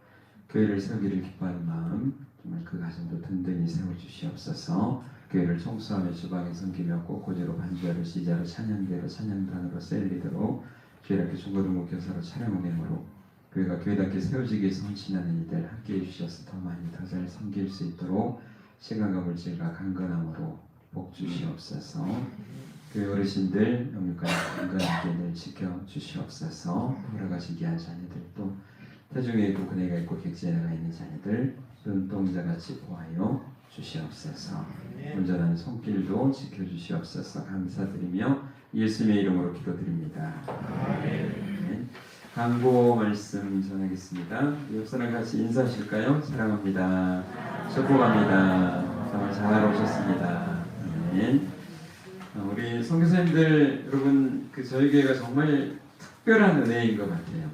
교회를 세우기를 기뻐하는 마음 정말 그 가정도 든든히 세워주시옵소서. 교회를 청소하며 주방에 섬기며 꽃꽂이로 반주하러 시자로 찬양대로 찬양단으로 셀리더로 교회를 중고등부 교사로 차량운행으로 교회가 교회답게 세워지기 위해서 헌신하는 이들 함께해 주셔서 더 많이 더 잘 섬길 수 있도록 시간과 물질과 강건함으로 복 주시옵소서. 교회 어르신들 영육과 건강하게 늘 지켜주시옵소서. 돌아가신 귀한 자녀들, 또 태중에 있고 그네가 있고 객지에가 있는 자녀들 눈동자같이 보아요 주시옵소서. 온전한 손길도 지켜주시옵소서. 감사드리며 예수님의 이름으로 기도드립니다. 아멘. 광고 말씀 전하겠습니다. 옆사람 같이 인사하실까요? 사랑합니다. 축복합니다. 정말 잘 오셨습니다. 아멘. 우리 선교사님들 여러분, 저희 교회가 정말 특별한 은혜인 것 같아요.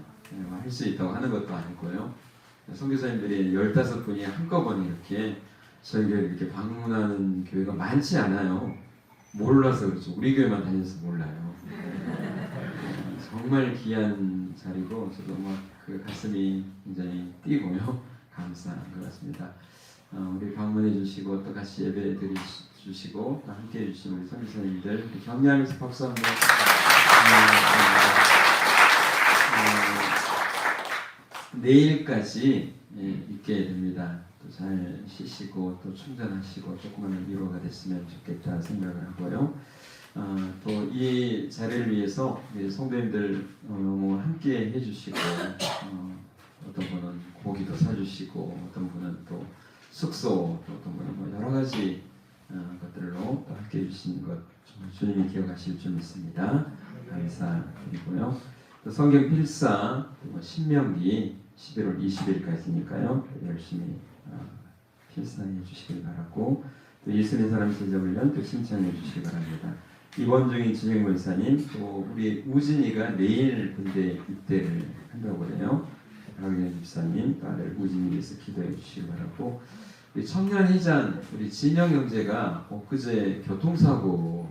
할 수 있다고 하는 것도 아니고요. 선교사님들이 15분이 한꺼번에 이렇게 저희 교회를 이렇게 방문하는 교회가 많지 않아요. 몰라서 그렇죠. 우리 교회만 다녀서 몰라요. 정말 귀한 자리고 저도 그 가슴이 굉장히 뛰고요. 감사한 것 같습니다. 우리 방문해 주시고 또 같이 예배 드리시고 또 함께 해주신 우리 선교사님들 격려하면서 박수 한번. 내일까지 있게 됩니다. 또 잘 쉬시고 또 충전하시고 조그마한 위로가 됐으면 좋겠다 생각을 하고요. 또 이 자리를 위해서 성도님들 너무 함께 해주시고 어떤 분은 고기도 사주시고 어떤 분은 또 숙소, 또 어떤 분은 여러 가지 것들로 또 함께 해주시는 것 정말 주님이 기억하실 줄 믿습니다. 감사드리고요. 또 성경 필사 신명기 11월 20일까지니까요. 열심히 필사해 주시길 바라고, 또 예수님의 사람 제자훈련 또 신청해 주시기 바랍니다. 이번 중인 진영 권사님, 또 우리 우진이가 내일 군대 입대를 한다고 그래요. 박윤 집사님, 또 아들 우진이 위해서 기도해 주시기 바라고, 우리 청년회장 우리 진영 형제가 엊그제 교통사고로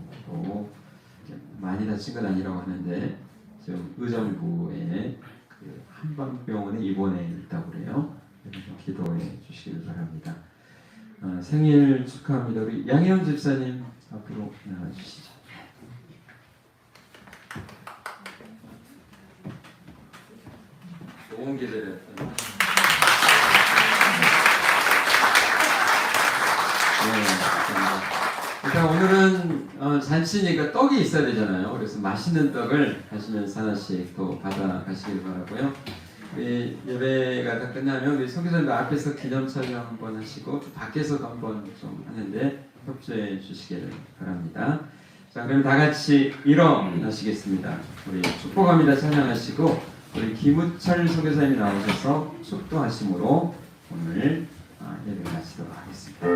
많이 다친 건 아니라고 하는데 지금 의정부에 그 한방병원에 입원해 있다고 그래요. 그래서 기도해 주시길 바랍니다. 생일 축하합니다. 우리 양혜원 집사님 앞으로 나와주시죠. 좋은 기대를. 일단 오늘은 잔치니까 떡이 있어야 되잖아요. 그래서 맛있는 떡을 하시면서 하나씩 또 받아가시길 바라고요. 우리 예배가 다 끝나면 우리 성교사님들 앞에서 기념 촬영 한번 하시고 또 밖에서도 한번 좀 하는데 협조해 주시길 바랍니다. 자, 그럼 다 같이 일어나시겠습니다. 우리 축복합니다 찬양하시고 우리 김우철 선교사님이 나오셔서 축도하심으로 오늘 예배 마치도록 하겠습니다.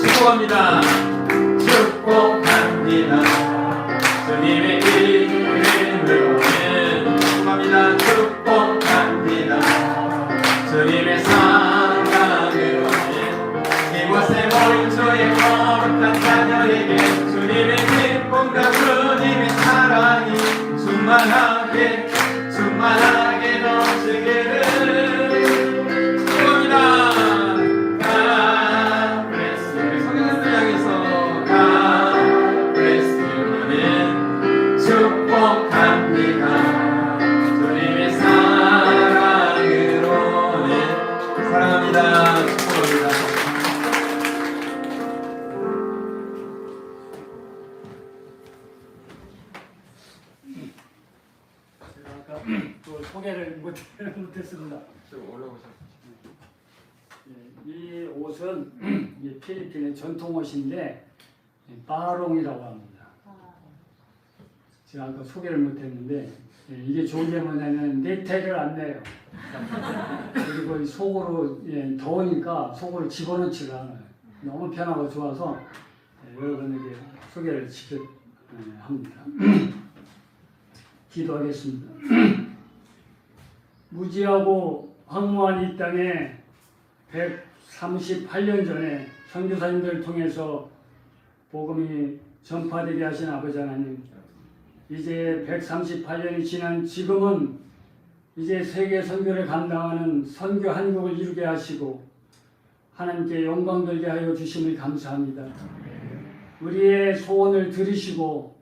축복합니다. 축복합니다. 주님의 이름으로는 축복합니다. 축복합니다. 주님의 사랑으로는 이곳에 모인 주의 거룩한 자녀에게 주님의 기쁨과 주님의 사랑이 충만하게 넘치기를 축복합니다. God bless you. 성경을 향해서 God bless you는 축복합니다. 주님의 사랑으로는 사랑합니다. 축복합니다. 아까 또 소개를 못했습니다. 이 옷은 이 필리핀의 전통 옷인데 빠롱이라고 합니다. 제가 아까 소개를 못했는데 이게 좋은 게 뭐냐면 네태를 안 내요. 그리고 이 속으로 더우니까 속으로 집어넣지가 않아요. 너무 편하고 좋아서 여러분에게 소개를 직접 합니다. 기도하겠습니다. 무지하고 황무한 이 땅에 138년 전에 선교사님들을 통해서 복음이 전파되게 하신 아버지 하나님, 이제 138년이 지난 지금은 이제 세계 선교를 감당하는 선교 한국을 이루게 하시고 하나님께 영광 돌게 하여 주심을 감사합니다. 우리의 소원을 들으시고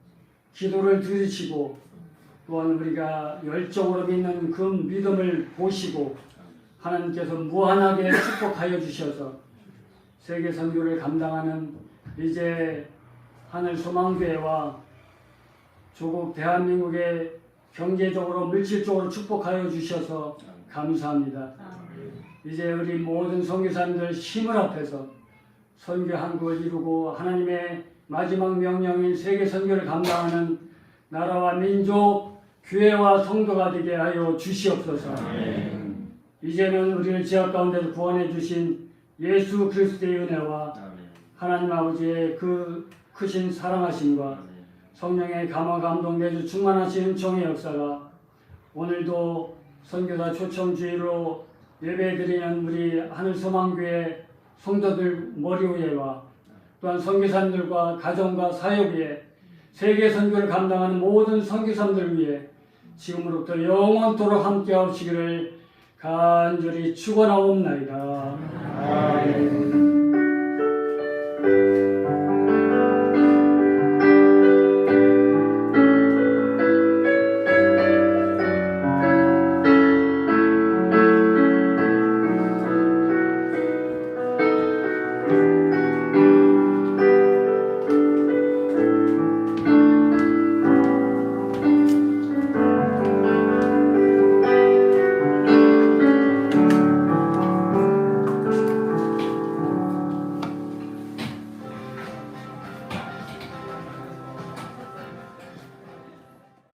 기도를 들으시고 또한 우리가 열정으로 믿는 그 믿음을 보시고 하나님께서 무한하게 축복하여 주셔서 세계 선교를 감당하는 이제 하늘소망교회와 조국 대한민국의 경제적으로 물질적으로 축복하여 주셔서 감사합니다. 이제 우리 모든 선교사님들 힘을 합해서 선교 한국을 이루고 하나님의 마지막 명령인 세계 선교를 감당하는 나라와 민족, 교회와 성도가 되게 하여 주시옵소서. 이제는 우리를 지하 가운데서 구원해 주신 예수 그리스도의 은혜와 하나님 아버지의 그 크신 사랑하심과 성령의 감화 감동 내주 충만하신 은총의 역사가 오늘도 선교사 초청주의로 예배드리는 우리 하늘소망교회 성도들 머리 위에와 또한 선교사님들과 가정과 사역 위에 세계 선교를 감당하는 모든 선교사님들 위해 지금으로부터 영원토록 함께 하시기를 간절히 축원하옵나이다. 아멘.